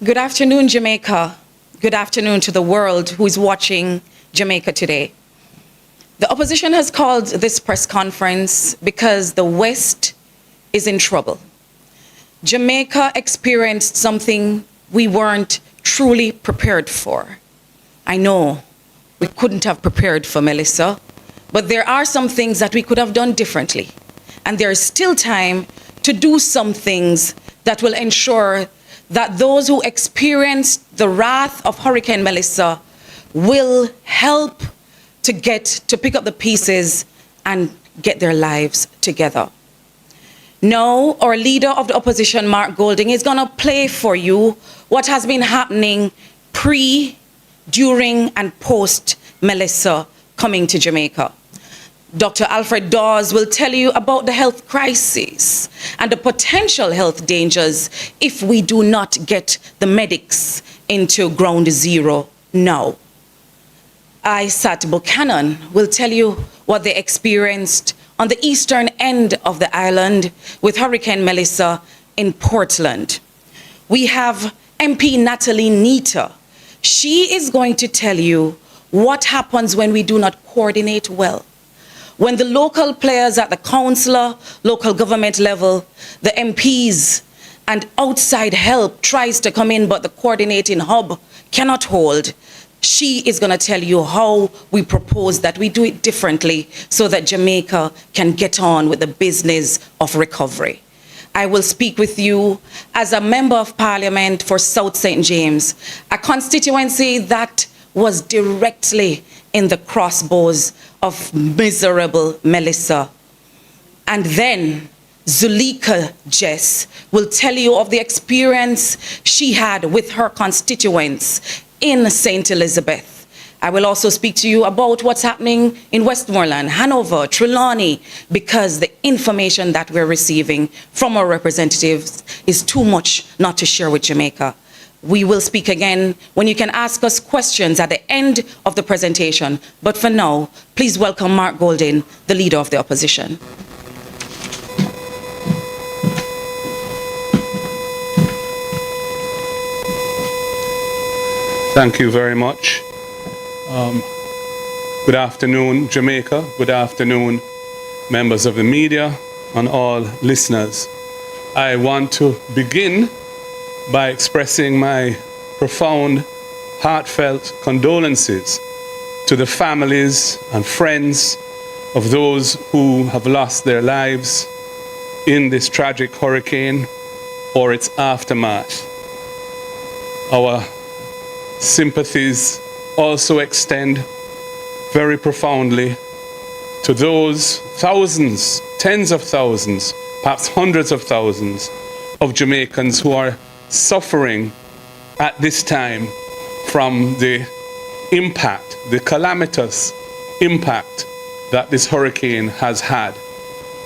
Good afternoon, Jamaica. Good afternoon to the world who is watching Jamaica today. The opposition has called this press conference because the West is in trouble. Jamaica experienced something we weren't truly prepared for. I know we couldn't have prepared for Melissa, but there are some things that we could have done differently. And there is still time to do some things that will ensure that those who experienced the wrath of Hurricane Melissa will help to pick up the pieces and get their lives together. Now, our leader of the opposition, Mark Golding, is going to play for you what has been happening pre, during, and post Melissa coming to Jamaica. Dr. Alfred Dawes will tell you about the health crisis and the potential health dangers if we do not get the medics into ground zero now. Isat Buchanan will tell you what they experienced on the eastern end of the island with Hurricane Melissa in Portland. We have MP Natalie Nita. She is going to tell you what happens when we do not coordinate well. When the local players at the councillor, local government level, the MPs, and outside help tries to come in, but the coordinating hub cannot hold, she is going to tell you how we propose that we do it differently so that Jamaica can get on with the business of recovery. I will speak with you as a member of parliament for South St. James, a constituency that was directly in the crossbows of miserable Melissa. And then Zuleika Jess will tell you of the experience she had with her constituents in St. Elizabeth. I will also speak to you about what's happening in Westmoreland, Hanover, Trelawney, because the information that we're receiving from our representatives is too much not to share with Jamaica. We will speak again when you can ask us questions at the end of the presentation. But for now, please welcome Mark Golding, the leader of the opposition. Thank you very much. Good afternoon, Jamaica. Good afternoon, members of the media and all listeners. I want to begin by expressing my profound, heartfelt condolences to the families and friends of those who have lost their lives in this tragic hurricane or its aftermath. Our sympathies also extend very profoundly to those thousands, tens of thousands, perhaps hundreds of thousands of Jamaicans who are suffering at this time from the impact, the calamitous impact that this hurricane has had.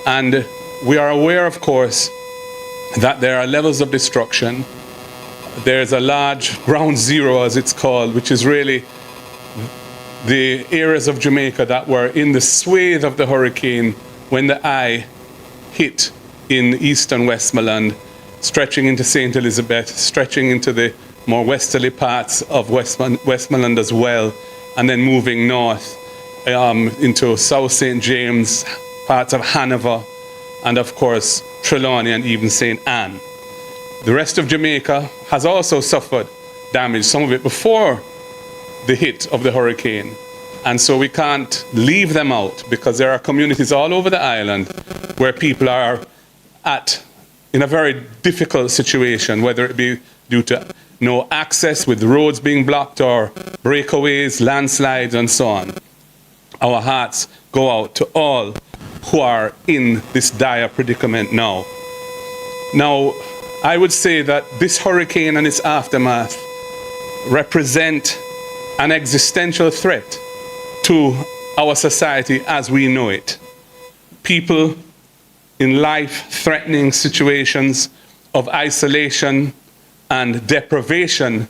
And we are aware, of course, that there are levels of destruction. There's a large ground zero, as it's called, which is really the areas of Jamaica that were in the swathe of the hurricane when the eye hit in eastern Westmoreland, stretching into St. Elizabeth, stretching into the more westerly parts of Westmoreland as well, and then moving north into South St. James, parts of Hanover, and of course Trelawney and even St. Anne. The rest of Jamaica has also suffered damage, some of it before the hit of the hurricane. And so we can't leave them out because there are communities all over the island where people are in a very difficult situation, whether it be due to no access with the roads being blocked or breakaways, landslides, and so on. Our hearts go out to all who are in this dire predicament now. Now, I would say that this hurricane and its aftermath represent an existential threat to our society as we know it. People in life-threatening situations of isolation and deprivation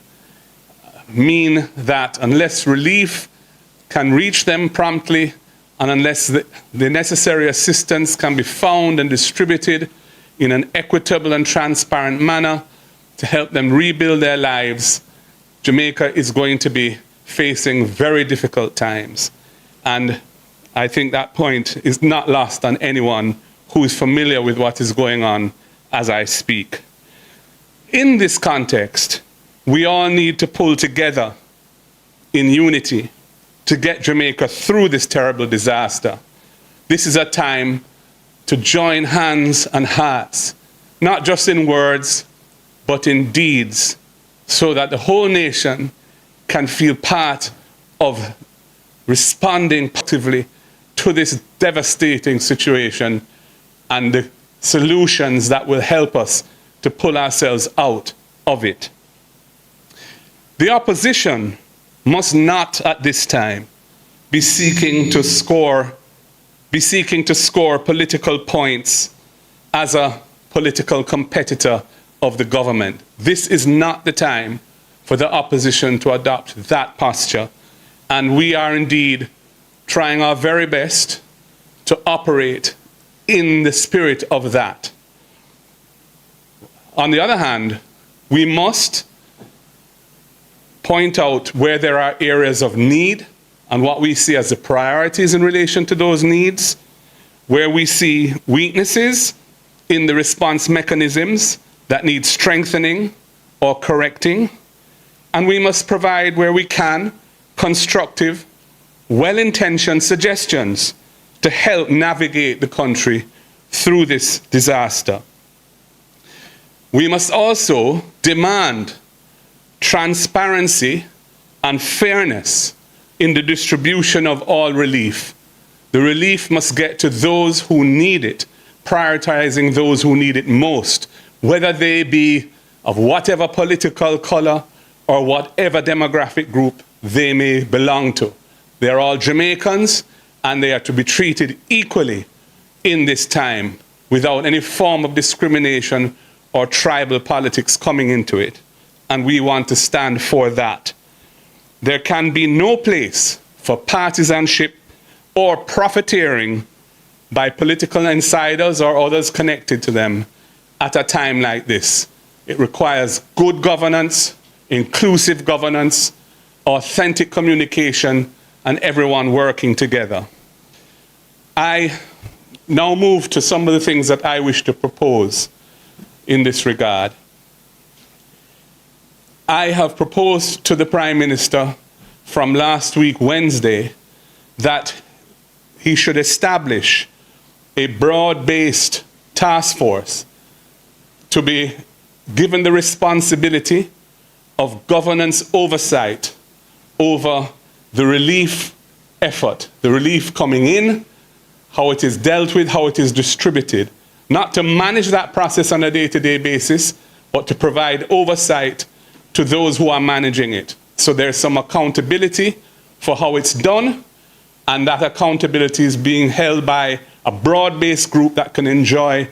mean that unless relief can reach them promptly and unless the necessary assistance can be found and distributed in an equitable and transparent manner, to help them rebuild their lives, Jamaica is going to be facing very difficult times. And I think that point is not lost on anyone who is familiar with what is going on as I speak. In this context, we all need to pull together in unity to get Jamaica through this terrible disaster. This is a time to join hands and hearts, not just in words, but in deeds, so that the whole nation can feel part of responding positively to this devastating situation and the solutions that will help us to pull ourselves out of it. The opposition must not at this time be seeking to score political points as a political competitor of the government. This is not the time for the opposition to adopt that posture, and we are indeed trying our very best to operate in the spirit of that. On the other hand, we must point out where there are areas of need and what we see as the priorities in relation to those needs, where we see weaknesses in the response mechanisms that need strengthening or correcting, and we must provide, where we can, constructive, well-intentioned suggestions to help navigate the country through this disaster. We must also demand transparency and fairness in the distribution of all relief. The relief must get to those who need it, prioritizing those who need it most, whether they be of whatever political color or whatever demographic group they may belong to. They are all Jamaicans, and they are to be treated equally in this time without any form of discrimination or tribal politics coming into it. And we want to stand for that. There can be no place for partisanship or profiteering by political insiders or others connected to them at a time like this. It requires good governance, inclusive governance, authentic communication, and everyone working together. I now move to some of the things that I wish to propose in this regard. I have proposed to the Prime Minister from last week, Wednesday, that he should establish a broad-based task force to be given the responsibility of governance oversight over the relief effort, the relief coming in, how it is dealt with, how it is distributed, not to manage that process on a day-to-day basis, but to provide oversight to those who are managing it. So there's some accountability for how it's done, and that accountability is being held by a broad-based group that can enjoy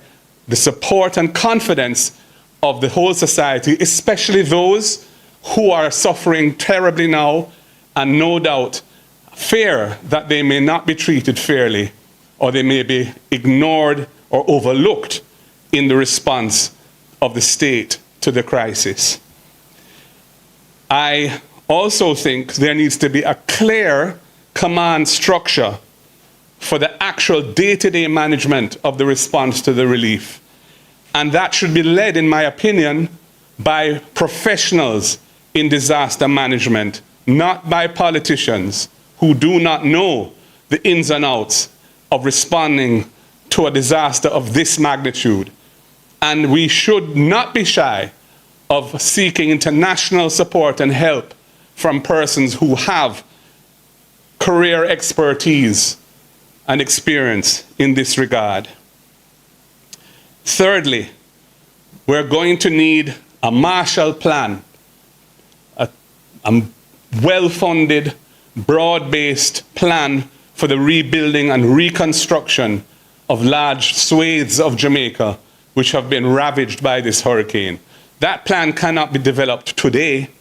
the support and confidence of the whole society, especially those who are suffering terribly now and no doubt fear that they may not be treated fairly or they may be ignored or overlooked in the response of the state to the crisis. I also think there needs to be a clear command structure for the actual day-to-day management of the response to the relief. And that should be led, in my opinion, by professionals in disaster management, not by politicians who do not know the ins and outs of responding to a disaster of this magnitude. And we should not be shy of seeking international support and help from persons who have career expertise and experience in this regard. Thirdly, we're going to need a Marshall Plan, a well-funded, broad-based plan for the rebuilding and reconstruction of large swathes of Jamaica which have been ravaged by this hurricane. That plan cannot be developed today,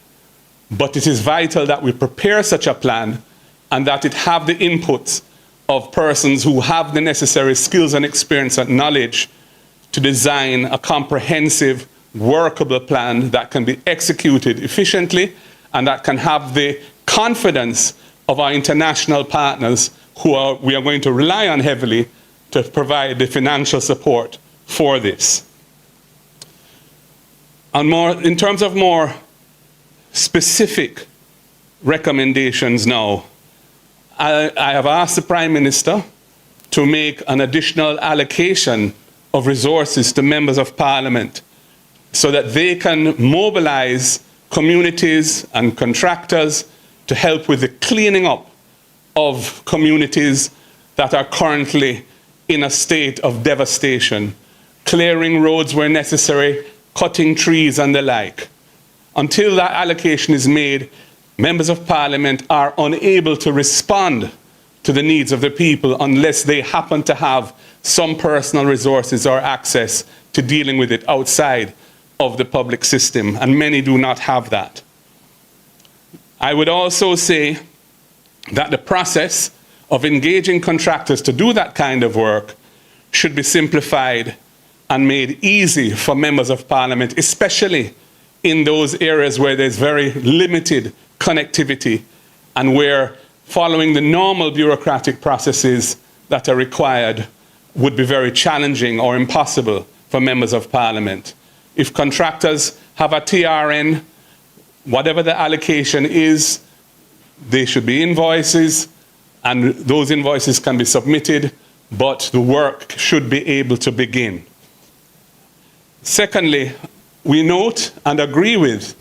but it is vital that we prepare such a plan and that it have the inputs of persons who have the necessary skills and experience and knowledge to design a comprehensive, workable plan that can be executed efficiently and that can have the confidence of our international partners we are going to rely on heavily to provide the financial support for this. And in terms of more specific recommendations now, I have asked the Prime Minister to make an additional allocation of resources to members of Parliament so that they can mobilize communities and contractors to help with the cleaning up of communities that are currently in a state of devastation, clearing roads where necessary, cutting trees and the like. Until that allocation is made, members of Parliament are unable to respond to the needs of the people unless they happen to have some personal resources or access to dealing with it outside of the public system, and many do not have that. I would also say that the process of engaging contractors to do that kind of work should be simplified and made easy for members of Parliament, especially in those areas where there's very limited connectivity and where following the normal bureaucratic processes that are required would be very challenging or impossible for members of Parliament. If contractors have a TRN, whatever the allocation is, they should be invoices, and those invoices can be submitted, but the work should be able to begin. Secondly, we note and agree with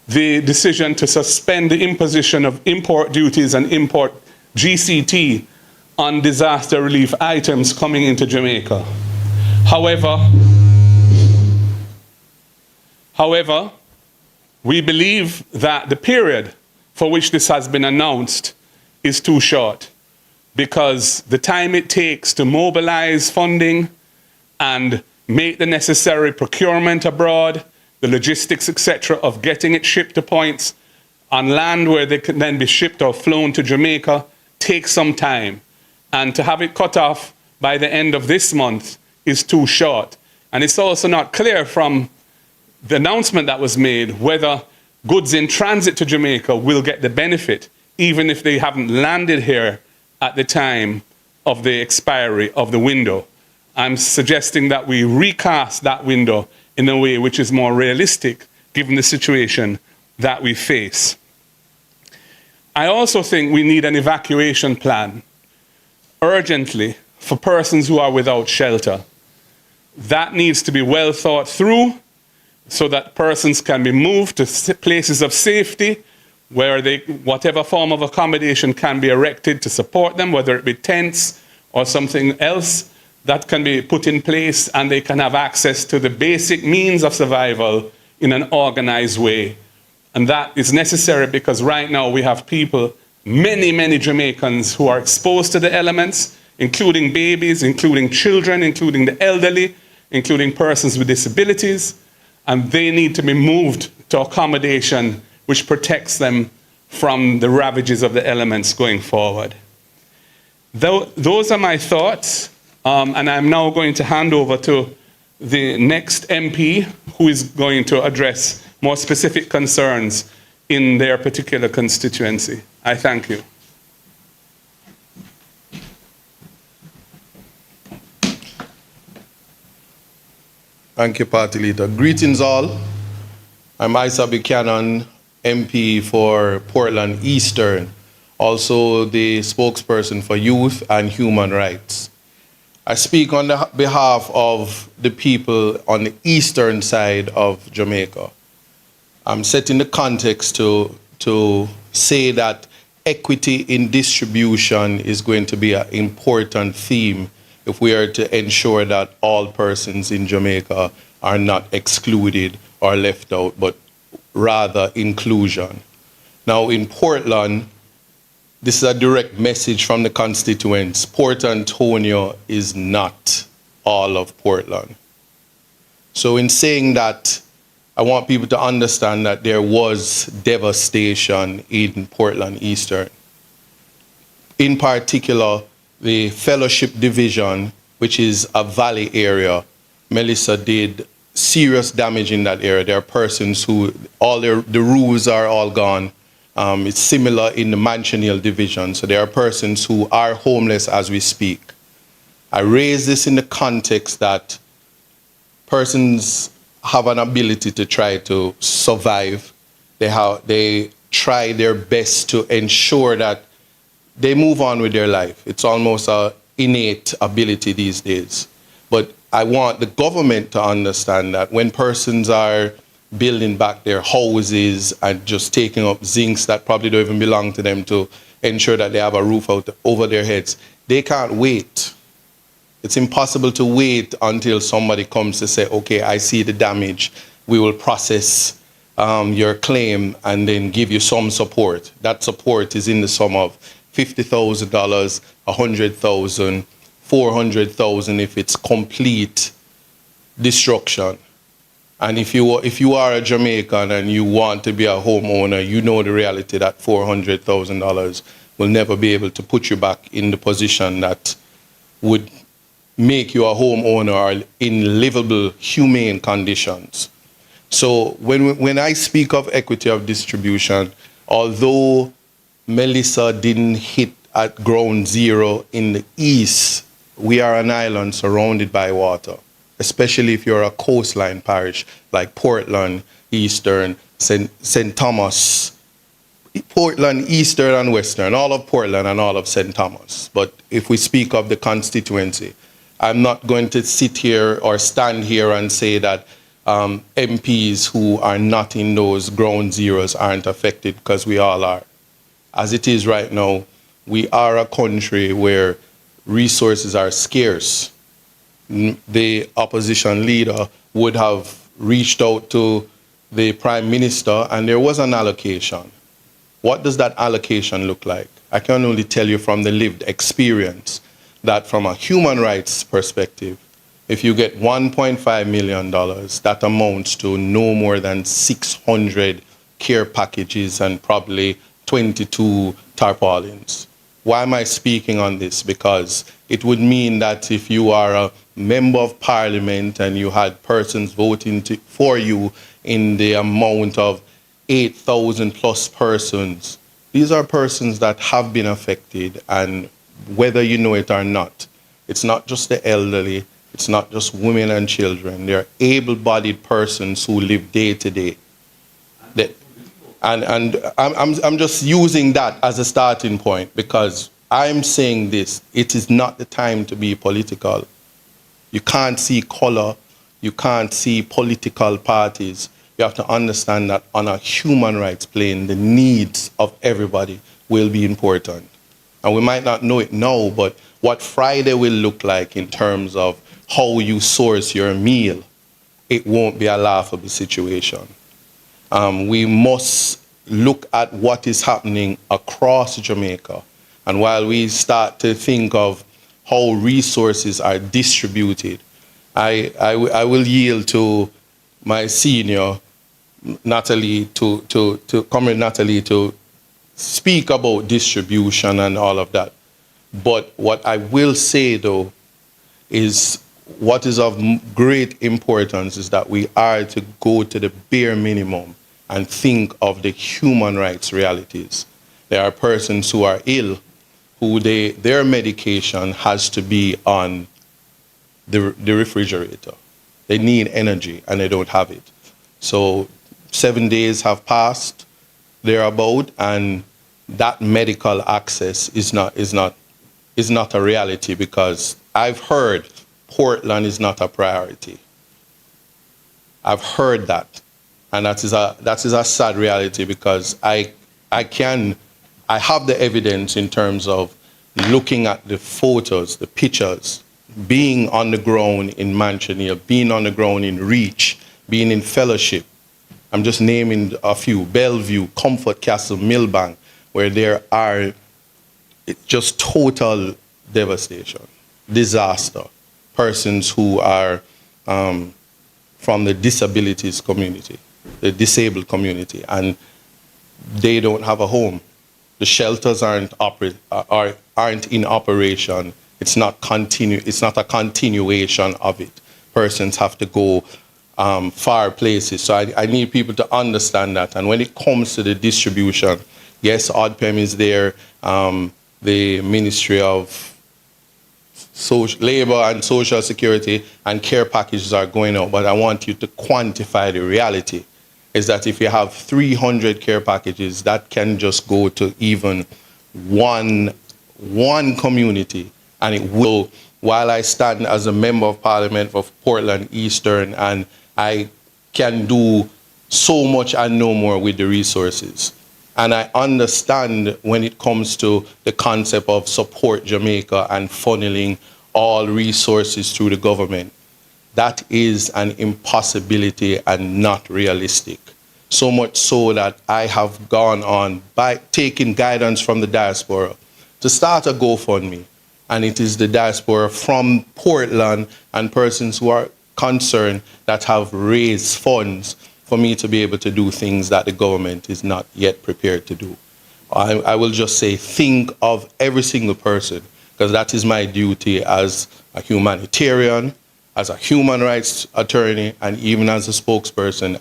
the decision to suspend the imposition of import duties and import GCT on disaster relief items coming into Jamaica. However, we believe that the period for which this has been announced is too short, because the time it takes to mobilize funding and make the necessary procurement abroad, the logistics, etc., of getting it shipped to points on land where they can then be shipped or flown to Jamaica takes some time. And to have it cut off by the end of this month is too short. And it's also not clear from the announcement that was made whether goods in transit to Jamaica will get the benefit, even if they haven't landed here at the time of the expiry of the window. I'm suggesting that we recast that window in a way which is more realistic, given the situation that we face. I also think we need an evacuation plan urgently for persons who are without shelter. That needs to be well thought through so that persons can be moved to places of safety where whatever form of accommodation can be erected to support them, whether it be tents or something else that can be put in place, and they can have access to the basic means of survival in an organized way. And that is necessary because right now we have people, many Jamaicans, who are exposed to the elements, including babies, including children, including the elderly, including persons with disabilities, and they need to be moved to accommodation which protects them from the ravages of the elements going forward. Those are my thoughts. And I'm now going to hand over to the next MP who is going to address more specific concerns in their particular constituency. I thank you. Thank you, Party Leader. Greetings all. I'm Isa Buchanan, MP for Portland Eastern, also the spokesperson for Youth and Human Rights. I speak on the behalf of the people on the eastern side of Jamaica. I'm setting the context to say that equity in distribution is going to be an important theme if we are to ensure that all persons in Jamaica are not excluded or left out, but rather inclusion. Now in Portland, this is a direct message from the constituents. Port Antonio is not all of Portland. So in saying that, I want people to understand that there was devastation in Portland Eastern. In particular, the Fellowship Division, which is a valley area, Melissa did serious damage in that area. There are persons who the roofs are all gone. It's similar in the Manchaniel division. So there are persons who are homeless as we speak. I raise this in the context that persons have an ability to try to survive. They try their best to ensure that they move on with their life. It's almost an innate ability these days. But I want the government to understand that when persons are building back their houses and just taking up zincs that probably don't even belong to them to ensure that they have a roof over their heads, they can't wait. It's impossible to wait until somebody comes to say, okay, I see the damage. We will process your claim and then give you some support. That support is in the sum of $50,000, $100,000, $400,000 if it's complete destruction. And if you are a Jamaican and you want to be a homeowner, you know the reality that $400,000 will never be able to put you back in the position that would make you a homeowner or in livable, humane conditions. So when I speak of equity of distribution, although Melissa didn't hit at ground zero in the east, we are an island surrounded by water, especially if you're a coastline parish like Portland, Eastern, St. Thomas, Portland, Eastern and Western, all of Portland and all of St. Thomas. But if we speak of the constituency, I'm not going to sit here or stand here and say that MPs who are not in those ground zeros aren't affected, because we all are. As it is right now, we are a country where resources are scarce. The opposition leader would have reached out to the Prime Minister and there was an allocation. What does that allocation look like? I can only tell you from the lived experience that from a human rights perspective, if you get $1.5 million, that amounts to no more than 600 care packages and probably 22 tarpaulins. Why am I speaking on this? Because it would mean that if you are a member of parliament and you had persons voting for you in the amount of 8,000 plus persons, these are persons that have been affected, and whether you know it or not, it's not just the elderly, it's not just women and children. They're able-bodied persons who live day to day. And I'm just using that as a starting point because I'm saying this, it is not the time to be political. You can't see color, you can't see political parties. You have to understand that on a human rights plane, the needs of everybody will be important. And we might not know it now, but what Friday will look like in terms of how you source your meal, it won't be a laughable situation. We must look at what is happening across Jamaica. And while we start to think of how resources are distributed, I will yield to my senior, Natalie, Comrade Natalie, to speak about distribution and all of that. But what I will say, though, is what is of great importance is that we are to go to the bare minimum and think of the human rights realities. There are persons who are ill, who their medication has to be on the refrigerator. They need energy and they don't have it. So 7 days have passed, thereabout, and that medical access is not a reality because I've heard Portland is not a priority. I've heard that. And that is a sad reality because I have the evidence in terms of looking at the photos, the pictures, being on the ground in Manchaniel, being on the ground in Reach, being in Fellowship. I'm just naming a few: Bellevue, Comfort Castle, Millbank, where there are just total devastation, disaster. Persons who are from the disabilities community, the disabled community, and they don't have a home. The shelters aren't in operation. It's not a continuation of it. Persons have to go far places. So I need people to understand that. And when it comes to the distribution, yes, ODPEM is there. The Ministry of Labor and Social Security and care packages are going out. But I want you to quantify the reality. Is that if you have 300 care packages, that can just go to even one community. And it will, while I stand as a member of Parliament of Portland Eastern, and I can do so much and no more with the resources. And I understand when it comes to the concept of support Jamaica and funneling all resources through the government. That is an impossibility and not realistic. So much so that I have gone on by taking guidance from the diaspora to start a GoFundMe. And it is the diaspora from Portland and persons who are concerned that have raised funds for me to be able to do things that the government is not yet prepared to do. I will just say, think of every single person, because that is my duty as a humanitarian, as a human rights attorney, and even as a spokesperson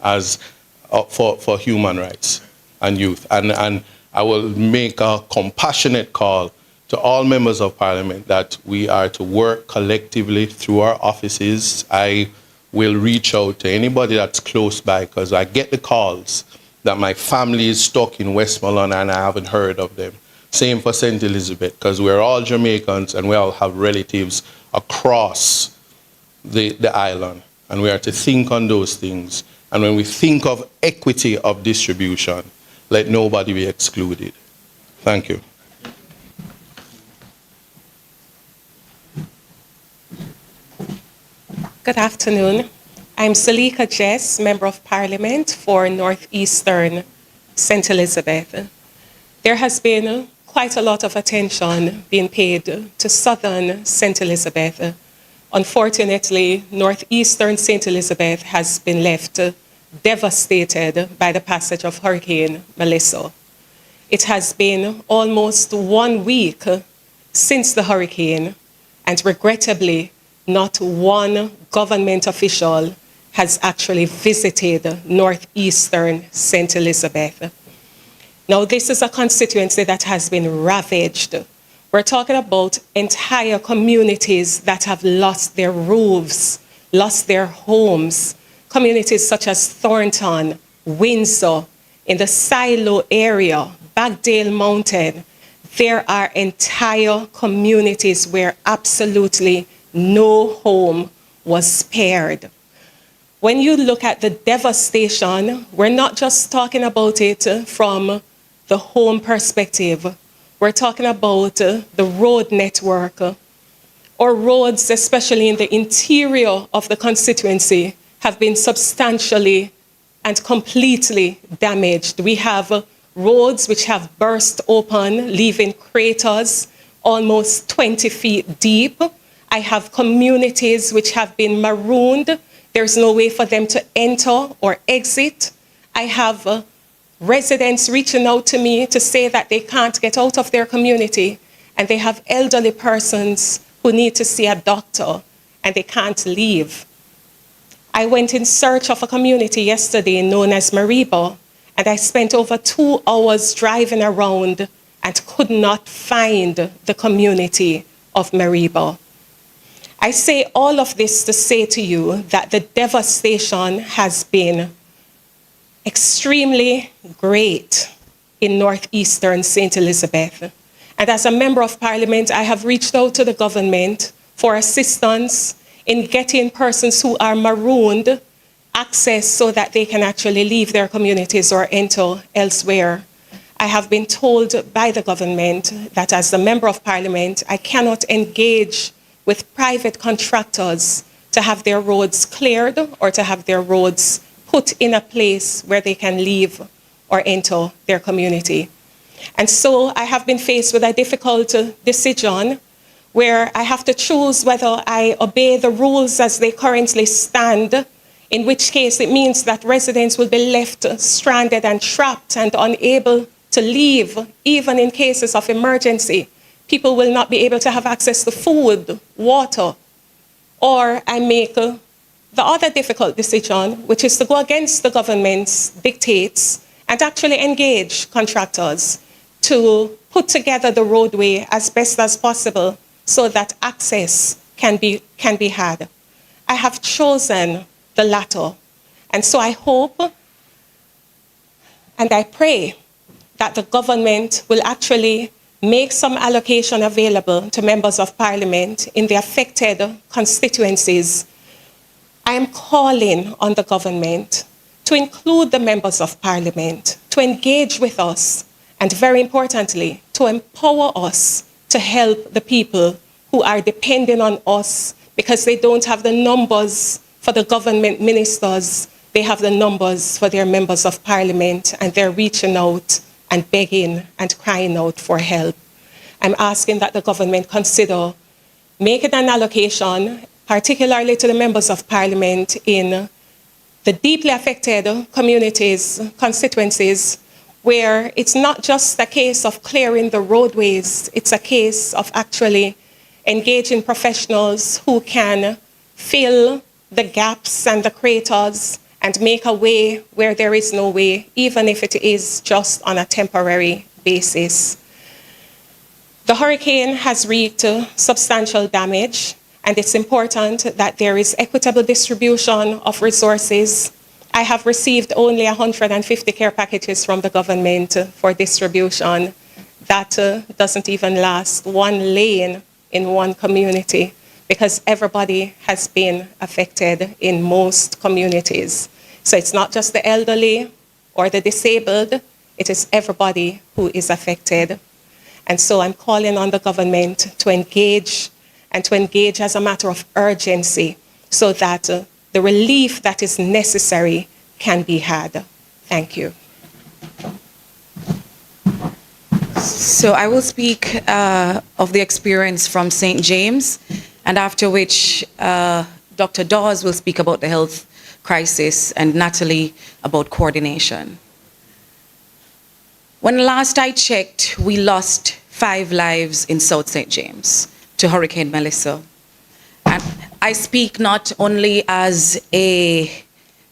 for human rights and youth. And I will make a compassionate call to all members of Parliament that we are to work collectively through our offices. I will reach out to anybody that's close by, because I get the calls that my family is stuck in Westmoreland and I haven't heard of them. Same for St. Elizabeth, because we're all Jamaicans and we all have relatives across the island. And we are to think on those things. And when we think of equity of distribution, let nobody be excluded. Thank you. Good afternoon. I'm Salika Jess, Member of Parliament for Northeastern St. Elizabeth. There has been quite a lot of attention being paid to Southern St. Elizabeth. Unfortunately, Northeastern St. Elizabeth has been left devastated by the passage of Hurricane Melissa. It has been almost 1 week since the hurricane, and regrettably, not one government official has actually visited Northeastern St. Elizabeth. Now, this is a constituency that has been ravaged. We're talking about entire communities that have lost their roofs, lost their homes. Communities such as Thornton, Windsor, in the Silo area, Bagdale Mountain. There are entire communities where absolutely no home was spared. When you look at the devastation, we're not just talking about it from the home perspective. We're talking about the road network, or roads, especially in the interior of the constituency, have been substantially and completely damaged. We have roads which have burst open, leaving craters almost 20 feet deep. I have communities which have been marooned. There's no way for them to enter or exit. I have residents reaching out to me to say that they can't get out of their community, and they have elderly persons who need to see a doctor and they can't leave. I went in search of a community yesterday known as Mariba, and I spent over 2 hours driving around and could not find the community of Mariba. I say all of this to say to you that the devastation has been extremely great in Northeastern St. Elizabeth. And as a Member of Parliament, I have reached out to the government for assistance in getting persons who are marooned access so that they can actually leave their communities or enter elsewhere. I have been told by the government that as a Member of Parliament, I cannot engage with private contractors to have their roads cleared or to have their roads put in a place where they can leave or enter their community. And so I have been faced with a difficult decision where I have to choose whether I obey the rules as they currently stand, in which case it means that residents will be left stranded and trapped and unable to leave, even in cases of emergency. People will not be able to have access to food, water, or I make the other difficult decision, which is to go against the government's dictates and actually engage contractors to put together the roadway as best as possible so that access can be had. I have chosen the latter. And so I hope and I pray that the government will actually make some allocation available to members of parliament in the affected constituencies. I am calling on the government to include the members of parliament, to engage with us, and very importantly, to empower us to help the people who are depending on us because they don't have the numbers for the government ministers, they have the numbers for their members of parliament, and they're reaching out and begging and crying out for help. I'm asking that the government consider making an allocation, particularly to the members of parliament in the deeply affected communities, constituencies, where it's not just a case of clearing the roadways, it's a case of actually engaging professionals who can fill the gaps and the craters and make a way where there is no way, even if it is just on a temporary basis. The hurricane has wreaked substantial damage, and it's important that there is equitable distribution of resources. I have received only 150 care packages from the government for distribution. That doesn't even last one lane in one community because everybody has been affected in most communities. So it's not just the elderly or the disabled, it is everybody who is affected. And so I'm calling on the government to engage and to engage as a matter of urgency so that the relief that is necessary can be had. Thank you. So I will speak of the experience from St. James, and after which Dr. Dawes will speak about the health crisis and Natalie about coordination. When last I checked, we lost 5 lives in South St. James to Hurricane Melissa. And I speak not only as a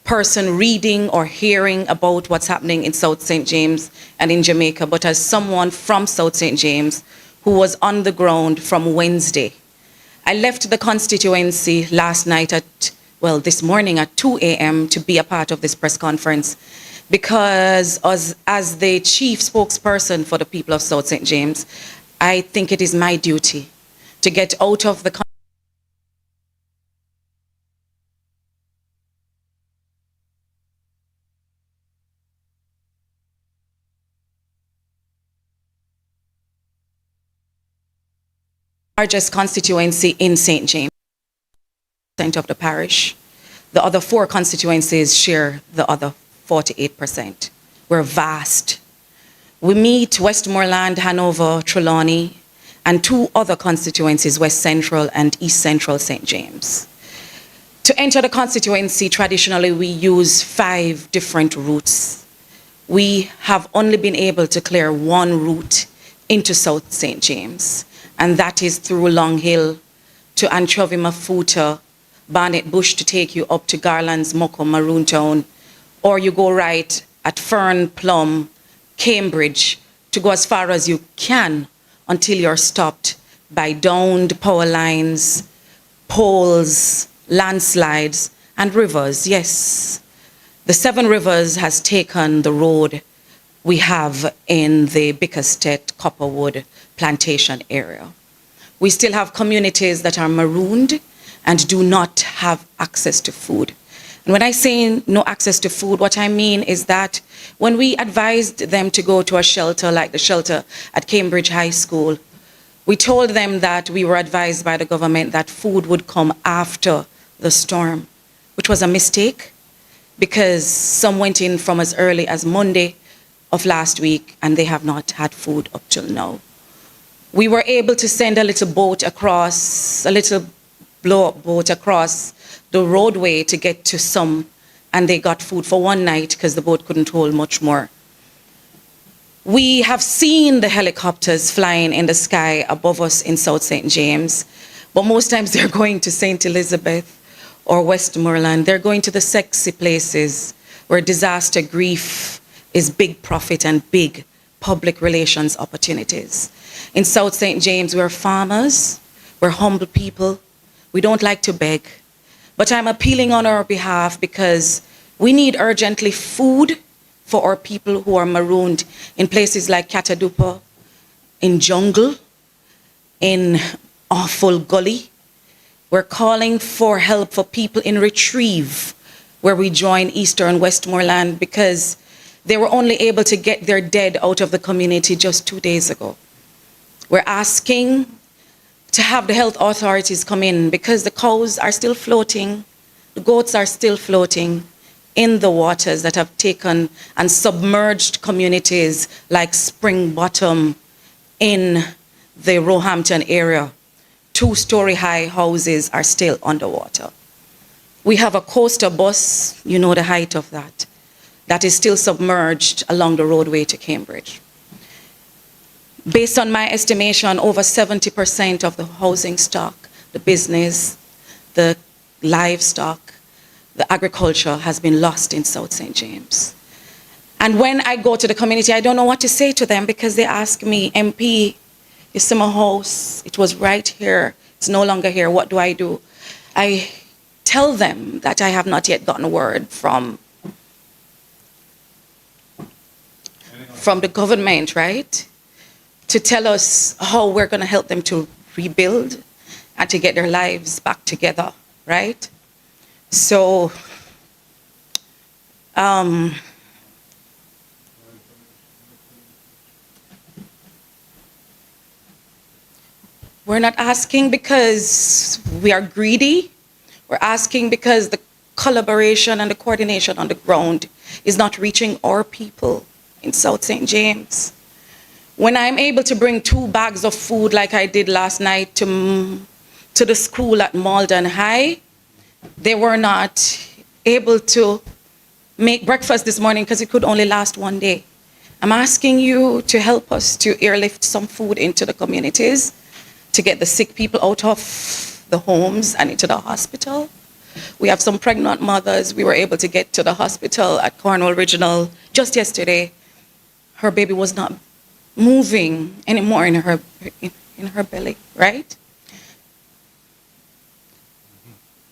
person reading or hearing about what's happening in South St. James and in Jamaica, but as someone from South St. James who was on the ground from Wednesday. I left the constituency last night this morning at 2 a.m. to be a part of this press conference because as the chief spokesperson for the people of South St. James, I think it is my duty to get out of the largest constituency in St. James of the parish. The other 4 constituencies share the other 48%. We're vast. We meet Westmoreland, Hanover, Trelawney, and 2 other constituencies, West Central and East Central St. James. To enter the constituency, traditionally we use 5 different routes. We have only been able to clear 1 route into South St. James, and that is through Long Hill to Anchovy Mafuta, Barnet Bush to take you up to Garland's, Moko, Maroon Town, or you go right at Fern, Plum, Cambridge to go as far as you can until you're stopped by downed power lines, poles, landslides, and rivers. Yes, the 7 Rivers has taken the road we have in the Bickerstead Copperwood plantation area. We still have communities that are marooned and do not have access to food. And when I say no access to food, what I mean is that when we advised them to go to a shelter like the shelter at Cambridge High School, we told them that we were advised by the government that food would come after the storm, which was a mistake because some went in from as early as Monday of last week and they have not had food up till now. We were able to send a little boat across, a little blow-up boat across the roadway to get to some, and they got food for 1 night because the boat couldn't hold much more. We have seen the helicopters flying in the sky above us in South St. James, but most times they're going to St. Elizabeth or Westmoreland. They're going to the sexy places where disaster grief is big profit and big public relations opportunities. In South St. James, we're farmers, we're humble people, we don't like to beg. But I'm appealing on our behalf because we need urgently food for our people who are marooned in places like Catadupa, in Jungle, in Awful Gully. We're calling for help for people in Retrieve, where we join Eastern Westmoreland, because they were only able to get their dead out of the community just 2 days ago. We're asking to have the health authorities come in because the cows are still floating, the goats are still floating in the waters that have taken and submerged communities like Spring Bottom in the Roehampton area. 2-story high houses are still underwater. We have a coaster bus, you know the height of that, that is still submerged along the roadway to Cambridge. Based on my estimation, over 70% of the housing stock, the business, the livestock, the agriculture has been lost in South St. James. And when I go to the community, I don't know what to say to them because they ask me, MP, you see my house, it was right here, it's no longer here, what do I do? I tell them that I have not yet gotten word from the government, right? To tell us how we're going to help them to rebuild and to get their lives back together, right? So, we're not asking because we are greedy. We're asking because the collaboration and the coordination on the ground is not reaching our people in South St. James. When I'm able to bring 2 bags of food like I did last night to the school at Malden High, they were not able to make breakfast this morning because it could only last 1 day. I'm asking you to help us to airlift some food into the communities, to get the sick people out of the homes and into the hospital. We have some pregnant mothers. We were able to get to the hospital at Cornwall Regional just yesterday. Her baby was not moving anymore in her belly, right?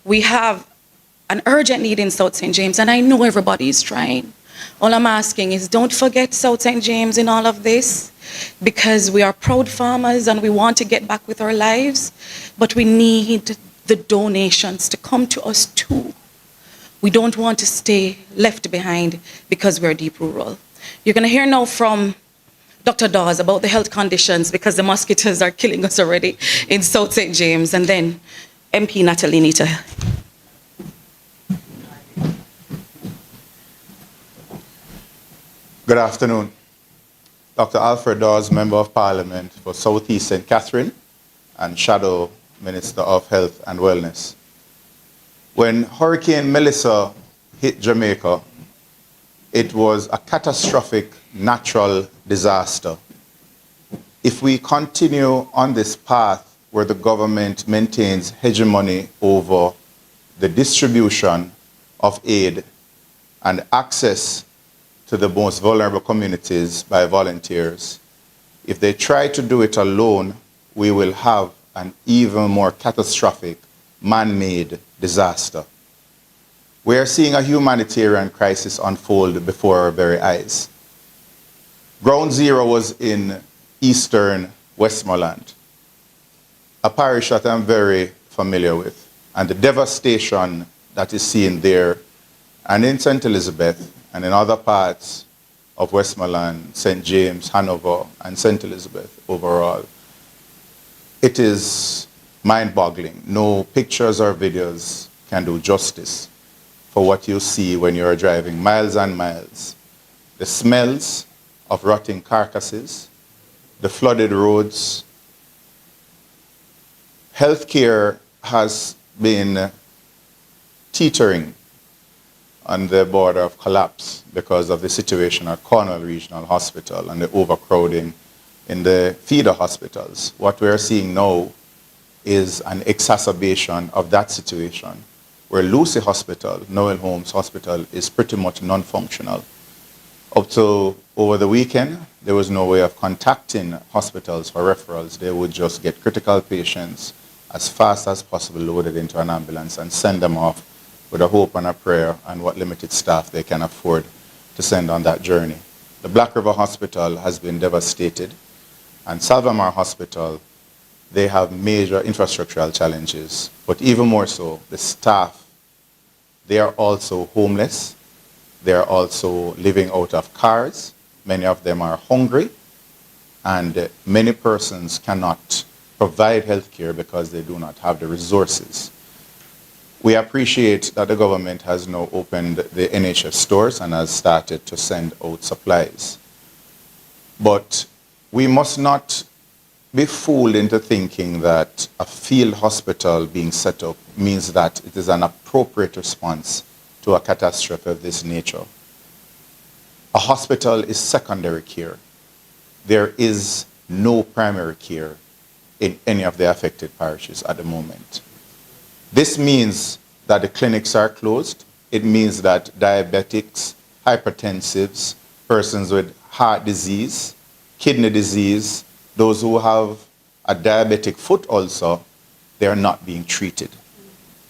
We have an urgent need in South St. James, and I know everybody is trying. All I'm asking is don't forget South St. James in all of this, because we are proud farmers and we want to get back with our lives, but we need the donations to come to us too. We don't want to stay left behind because we're deep rural. You're going to hear now from Dr. Dawes about the health conditions because the mosquitoes are killing us already in South St. James, and then MP Natalie Nita. Good afternoon. Dr. Alfred Dawes, Member of Parliament for South East St. Catherine and Shadow Minister of Health and Wellness. When Hurricane Melissa hit Jamaica, it was a catastrophic natural disaster. If we continue on this path where the government maintains hegemony over the distribution of aid and access to the most vulnerable communities by volunteers, if they try to do it alone, we will have an even more catastrophic man-made disaster. We are seeing a humanitarian crisis unfold before our very eyes. Ground Zero was in Eastern Westmoreland, a parish that I'm very familiar with, and the devastation that is seen there and in St. Elizabeth and in other parts of Westmoreland, St. James, Hanover, and St. Elizabeth overall. It is mind-boggling. No pictures or videos can do justice for what you see when you're driving miles and miles. The smells of rotting carcasses, the flooded roads. Healthcare has been teetering on the border of collapse because of the situation at Cornwall Regional Hospital and the overcrowding in the feeder hospitals. What we are seeing now is an exacerbation of that situation. where Lucy Hospital, Noel Holmes Hospital, is pretty much non-functional. Up to over the weekend, there was no way of contacting hospitals for referrals. They would just get critical patients as fast as possible loaded into an ambulance and send them off with a hope and a prayer and what limited staff they can afford to send on that journey. The Black River Hospital has been devastated, and Salvamar Hospital, they have major infrastructural challenges, but even more so, the staff, they are also homeless. They are also living out of cars. Many of them are hungry, and many persons cannot provide health care because they do not have the resources. We appreciate that the government has now opened the NHS stores and has started to send out supplies. But we must not be fooled into thinking that a field hospital being set up means that it is an appropriate response to a catastrophe of this nature. A hospital is secondary care. There is no primary care in any of the affected parishes at the moment. This means that the clinics are closed. It means that diabetics, hypertensives, persons with heart disease, kidney disease, those who have a diabetic foot ulcer, they are not being treated.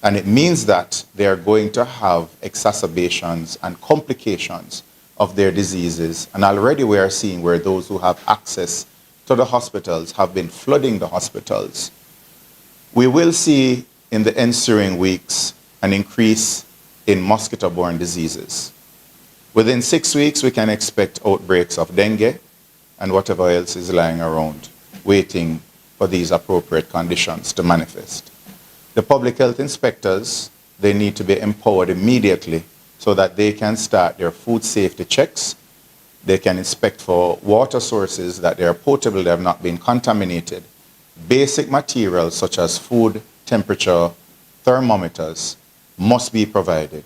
And it means that they are going to have exacerbations and complications of their diseases. And already we are seeing where those who have access to the hospitals have been flooding the hospitals. We will see in the ensuing weeks an increase in mosquito-borne diseases. Within 6 weeks, we can expect outbreaks of dengue and whatever else is lying around, waiting for these appropriate conditions to manifest. The public health inspectors, they need to be empowered immediately so that they can start their food safety checks. They can inspect for water sources that they are potable, they have not been contaminated. Basic materials such as food, temperature, thermometers must be provided.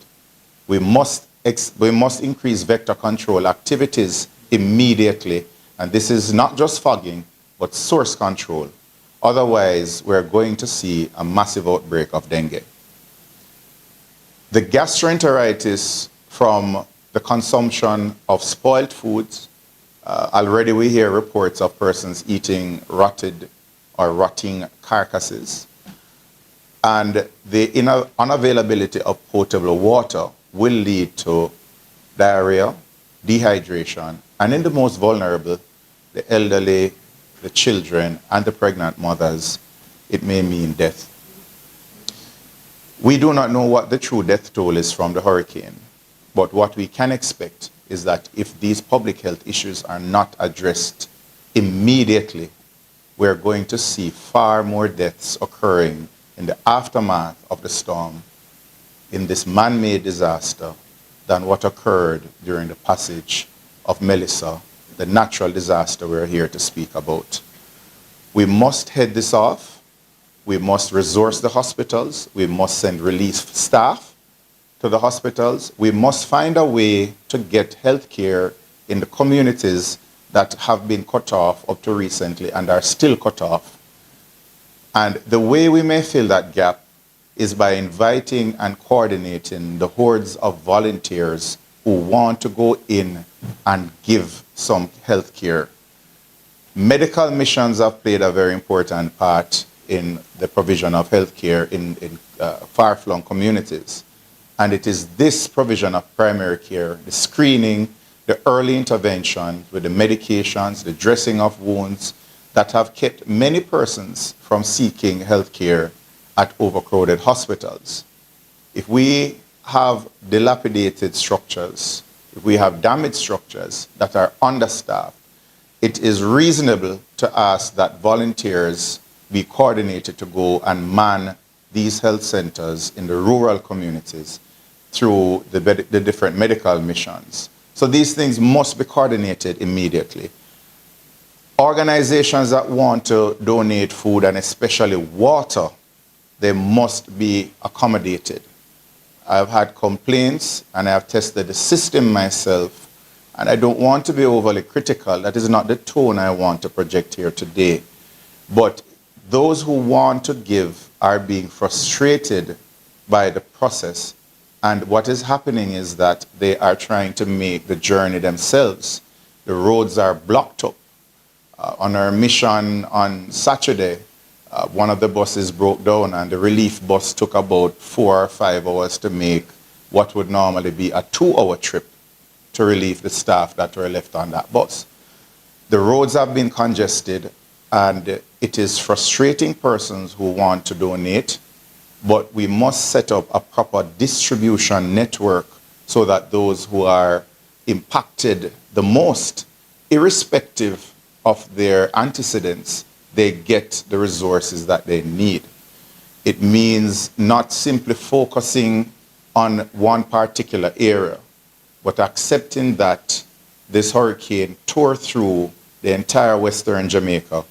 We must increase vector control activities immediately. And this is not just fogging, but source control. Otherwise, we're going to see a massive outbreak of dengue. The gastroenteritis from the consumption of spoiled foods, already we hear reports of persons eating rotted or rotting carcasses. And the unavailability of potable water will lead to diarrhea, dehydration, and in the most vulnerable, the elderly, the children, and the pregnant mothers, it may mean death. We do not know what the true death toll is from the hurricane, but what we can expect is that if these public health issues are not addressed immediately, we're going to see far more deaths occurring in the aftermath of the storm, in this man-made disaster, than what occurred during the passage of Melissa, the natural disaster we're here to speak about. We must head this off. We must resource the hospitals. We must send relief staff to the hospitals. We must find a way to get health care in the communities that have been cut off up to recently and are still cut off. And the way we may fill that gap is by inviting and coordinating the hordes of volunteers who want to go in and give some health care. Medical missions have played a very important part in the provision of health care in far-flung communities. And it is this provision of primary care, the screening, the early intervention with the medications, the dressing of wounds, that have kept many persons from seeking health care at overcrowded hospitals. If we have dilapidated structures, if we have damaged structures that are understaffed, it is reasonable to ask that volunteers be coordinated to go and man these health centers in the rural communities through the different medical missions. So these things must be coordinated immediately. Organizations that want to donate food and especially water, they must be accommodated. I've had complaints and I have tested the system myself, and I don't want to be overly critical. That is not the tone I want to project here today. But those who want to give are being frustrated by the process. And what is happening is that they are trying to make the journey themselves. The roads are blocked up. On our mission on Saturday, one of the buses broke down and the relief bus took about 4 or 5 hours to make what would normally be a 2-hour trip to relieve the staff that were left on that bus. The roads have been congested, and it is frustrating persons who want to donate, but we must set up a proper distribution network so that those who are impacted the most, irrespective of their antecedents, they get the resources that they need. It means not simply focusing on one particular area, but accepting that this hurricane tore through the entire Western Jamaica,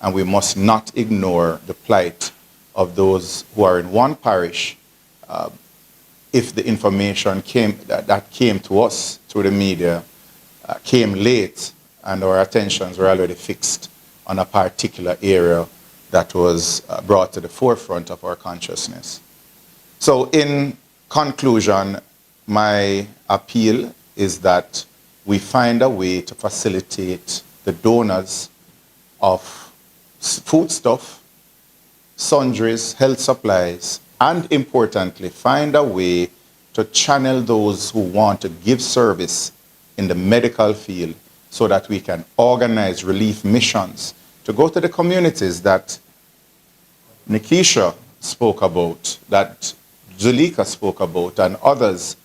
and we must not ignore the plight of those who are in one parish. If the information that came to us through the media came late and our attentions were already fixed on a particular area that was brought to the forefront of our consciousness. So in conclusion, my appeal is that we find a way to facilitate the donors of foodstuff, sundries, health supplies, and importantly, find a way to channel those who want to give service in the medical field so that we can organize relief missions to go to the communities that Nikisha spoke about, that Zulika spoke about, and others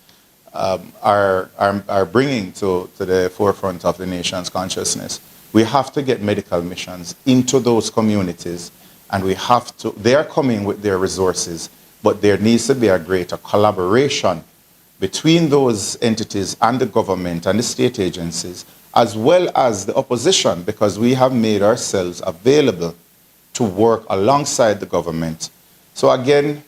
are bringing to the forefront of the nation's consciousness. We have to get medical missions into those communities, and they are coming with their resources, but there needs to be a greater collaboration between those entities and the government and the state agencies, as well as the opposition, because we have made ourselves available to work alongside the government. So again,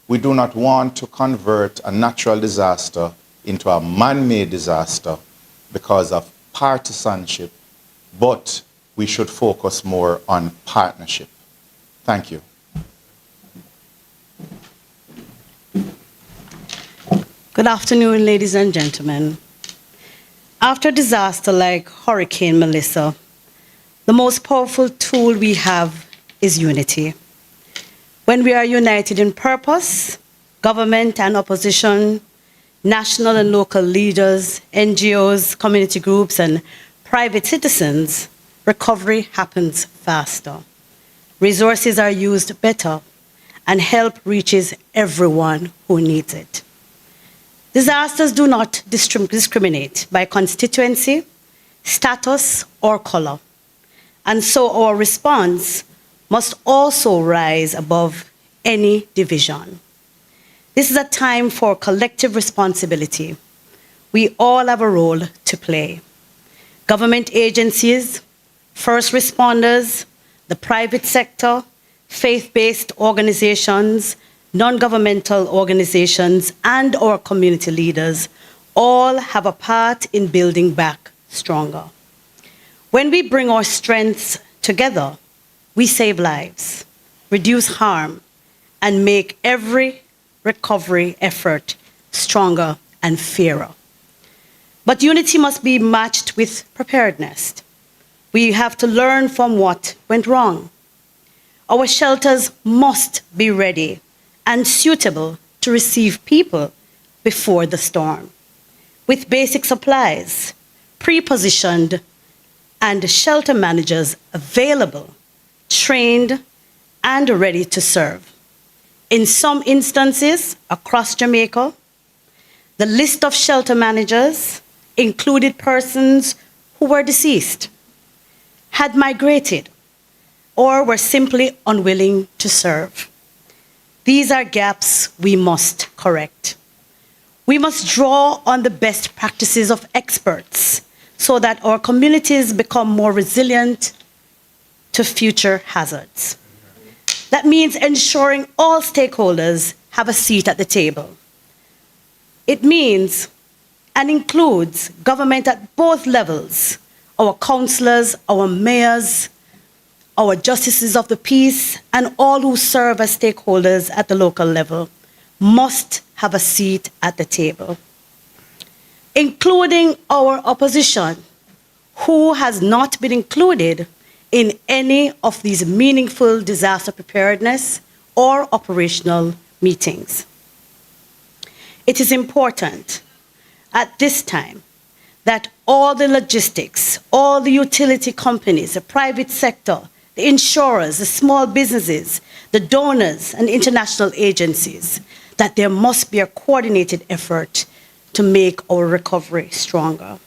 we do not want to convert a natural disaster into a man-made disaster because of partisanship, but we should focus more on partnership. Thank you. Good afternoon, ladies and gentlemen. After a disaster like Hurricane Melissa, the most powerful tool we have is unity. When we are united in purpose, government and opposition, national and local leaders, NGOs, community groups, and private citizens, recovery happens faster. Resources are used better, and help reaches everyone who needs it. Disasters do not discriminate by constituency, status, or color, and so our response must also rise above any division. This is a time for collective responsibility. We all have a role to play. Government agencies, first responders, the private sector, faith-based organizations, non-governmental organizations, and our community leaders all have a part in building back stronger. When we bring our strengths together, we save lives, reduce harm, and make every recovery effort stronger and fairer. But unity must be matched with preparedness. We have to learn from what went wrong. Our shelters must be ready and suitable to receive people before the storm, with basic supplies, pre-positioned, and shelter managers available, trained, and ready to serve. In some instances across Jamaica, the list of shelter managers included persons who were deceased, had migrated, or were simply unwilling to serve. These are gaps we must correct. We must draw on the best practices of experts so that our communities become more resilient to future hazards. That means ensuring all stakeholders have a seat at the table. It means and includes government at both levels, our councillors, our mayors, our justices of the peace, and all who serve as stakeholders at the local level, must have a seat at the table, including our opposition, who has not been included in any of these meaningful disaster preparedness or operational meetings. It is important at this time that all the logistics, all the utility companies, the private sector, the insurers, the small businesses, the donors and international agencies, that there must be a coordinated effort to make our recovery stronger.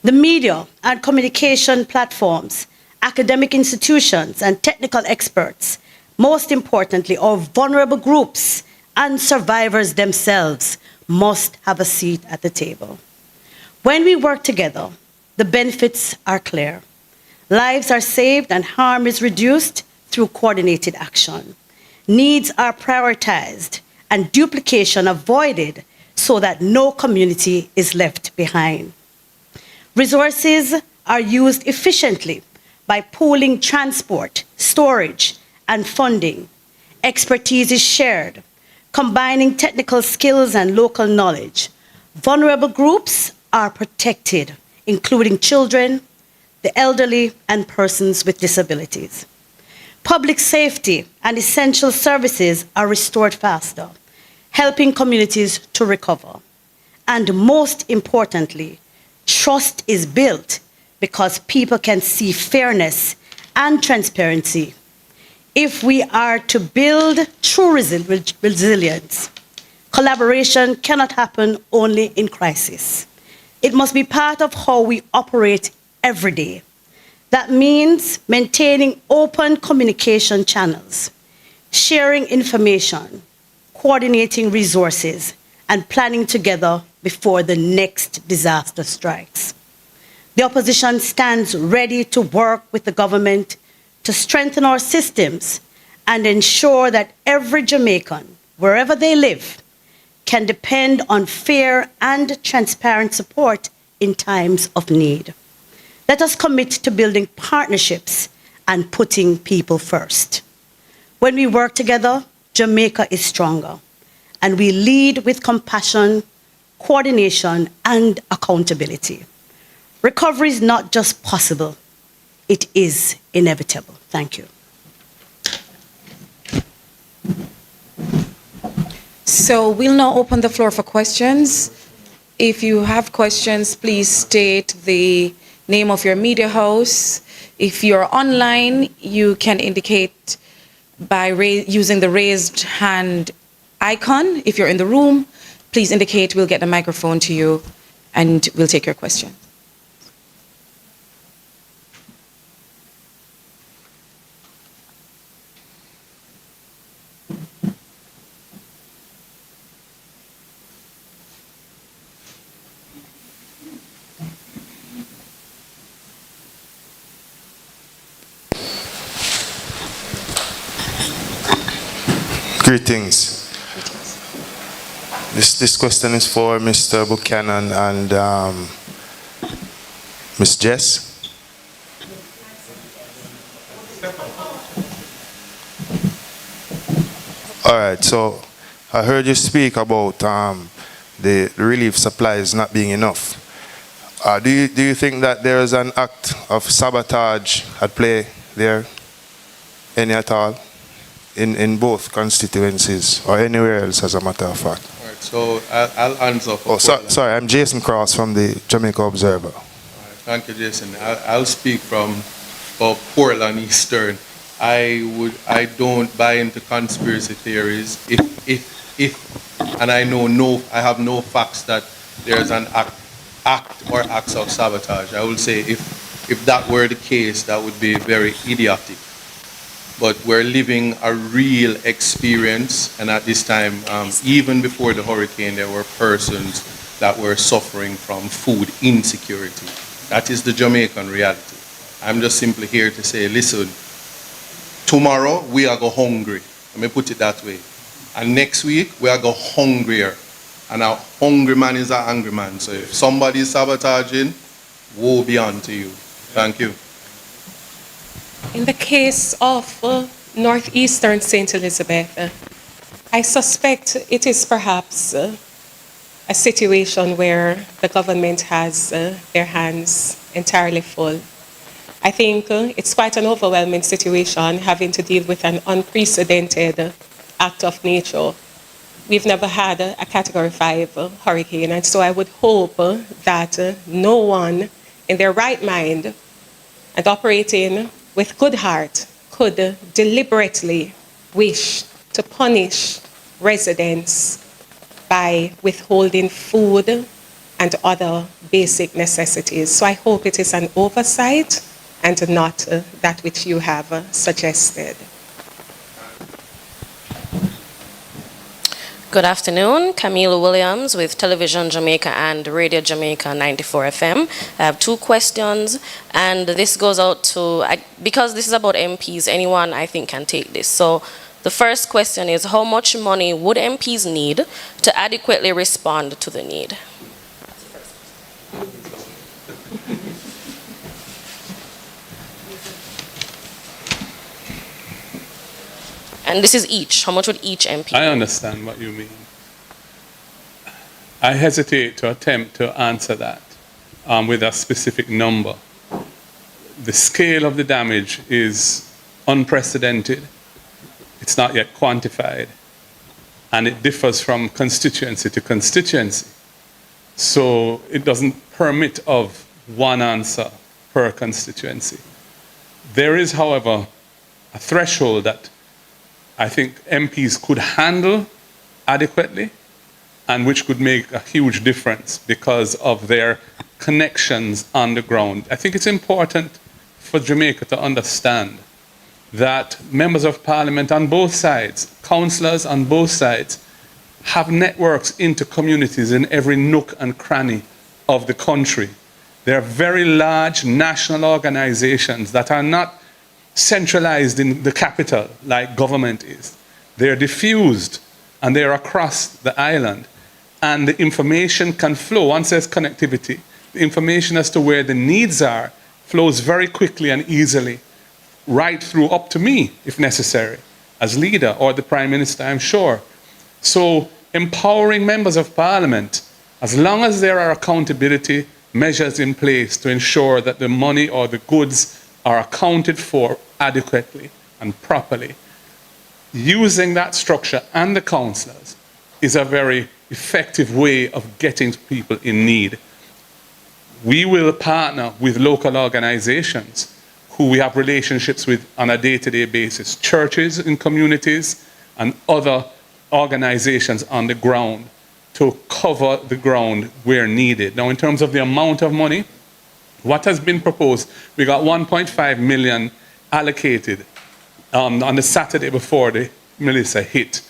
The media and communication platforms, academic institutions and technical experts, most importantly, our vulnerable groups and survivors themselves must have a seat at the table. When we work together, the benefits are clear. Lives are saved and harm is reduced through coordinated action. Needs are prioritized and duplication avoided so that no community is left behind. Resources are used efficiently by pooling transport, storage, and funding. Expertise is shared, combining technical skills and local knowledge. Vulnerable groups are protected, including children, the elderly, and persons with disabilities. Public safety and essential services are restored faster, helping communities to recover. And most importantly, trust is built because people can see fairness and transparency. If we are to build true resilience, collaboration cannot happen only in crisis. It must be part of how we operate every day. That means maintaining open communication channels, sharing information, coordinating resources, and planning together before the next disaster strikes. The opposition stands ready to work with the government to strengthen our systems and ensure that every Jamaican, wherever they live, can depend on fair and transparent support in times of need. Let us commit to building partnerships and putting people first. When we work together, Jamaica is stronger, and we lead with compassion, coordination, and accountability. Recovery is not just possible, it is inevitable. Thank you. So we'll now open the floor for questions. If you have questions, please state the name of your media house. If you're online, you can indicate by using the raised hand icon. If you're in the room, please indicate, we'll get the microphone to you and we'll take your question. Greetings. This question is for Mr. Buchanan and Ms. Jess. All right, so I heard you speak about the relief supplies not being enough. Do you think that there is an act of sabotage at play there, any at all? In both constituencies or anywhere else, as a matter of fact. All right, so I'll answer for sorry, I'm Jason Cross from the Jamaica Observer. All right, thank you, Jason. I'll speak from Portland Eastern. I don't buy into conspiracy theories. If and I have no facts that there's an act or acts of sabotage. I will say if that were the case, that would be very idiotic. But we're living a real experience, and at this time, even before the hurricane, there were persons that were suffering from food insecurity. That is the Jamaican reality. I'm just simply here to say, listen, tomorrow we are go hungry. Let me put it that way. And next week we are go hungrier. And a hungry man is an angry man. So if somebody is sabotaging, woe be unto you. Thank you. In the case of Northeastern St. Elizabeth, I suspect it is perhaps a situation where the government has their hands entirely full. I think it's quite an overwhelming situation having to deal with an unprecedented act of nature. We've never had a Category 5 hurricane, and so I would hope that no one in their right mind and operating with good heart could deliberately wish to punish residents by withholding food and other basic necessities. So I hope it is an oversight and not that which you have suggested. Good afternoon, Camille Williams with Television Jamaica and Radio Jamaica 94 FM. I have two questions, and this goes out to, because this is about MPs, anyone I think can take this. So the first question is, how much money would MPs need to adequately respond to the need? And this is each. How much would each MP? I understand what you mean. I hesitate to attempt to answer that with a specific number. The scale of the damage is unprecedented. It's not yet quantified. And it differs from constituency to constituency. So it doesn't permit of one answer per constituency. There is, however, a threshold that I think MPs could handle adequately and which could make a huge difference because of their connections on the ground. I think it's important for Jamaica to understand that members of parliament on both sides, councillors on both sides, have networks into communities in every nook and cranny of the country. There are very large national organizations that are not centralized in the capital like government is. They're diffused and they're across the island. And the information can flow. Once there's connectivity, the information as to where the needs are flows very quickly and easily, right through up to me, if necessary, as leader, or the Prime Minister, I'm sure. So empowering members of parliament, as long as there are accountability measures in place to ensure that the money or the goods are accounted for adequately and properly, using that structure and the councillors is a very effective way of getting to people in need. We will partner with local organizations who we have relationships with on a day-to-day basis, churches in communities and other organizations on the ground to cover the ground where needed. Now, in terms of the amount of money, what has been proposed, we got 1.5 million allocated on the Saturday before the Melissa hit.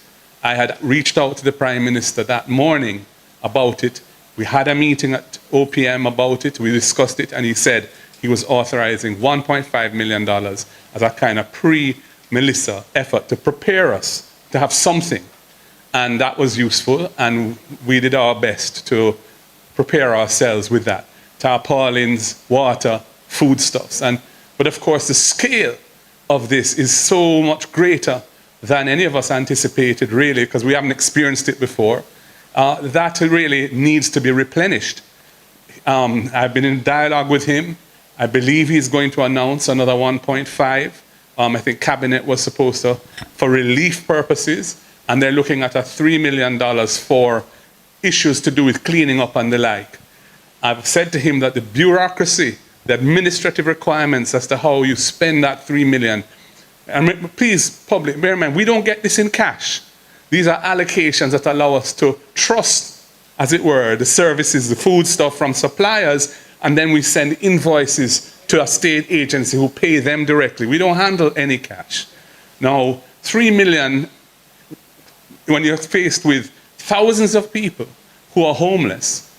I had reached out to the Prime Minister that morning about it. We had a meeting at OPM about it. We discussed it, and he said he was authorizing $1.5 million as a kind of pre-Melissa effort to prepare us to have something. And that was useful, and we did our best to prepare ourselves with that. Tarpaulins, water, foodstuffs. But of course, the scale of this is so much greater than any of us anticipated, really, because we haven't experienced it before. That really needs to be replenished. I've been in dialogue with him. I believe he's going to announce another 1.5. I think Cabinet was supposed to, for relief purposes, and they're looking at a $3 million for issues to do with cleaning up and the like. I've said to him that the bureaucracy, the administrative requirements as to how you spend that $3 million, and please, public, bear in mind, we don't get this in cash. These are allocations that allow us to trust, as it were, the services, the food stuff from suppliers, and then we send invoices to a state agency who pay them directly. We don't handle any cash. Now, $3 million, when you're faced with thousands of people who are homeless,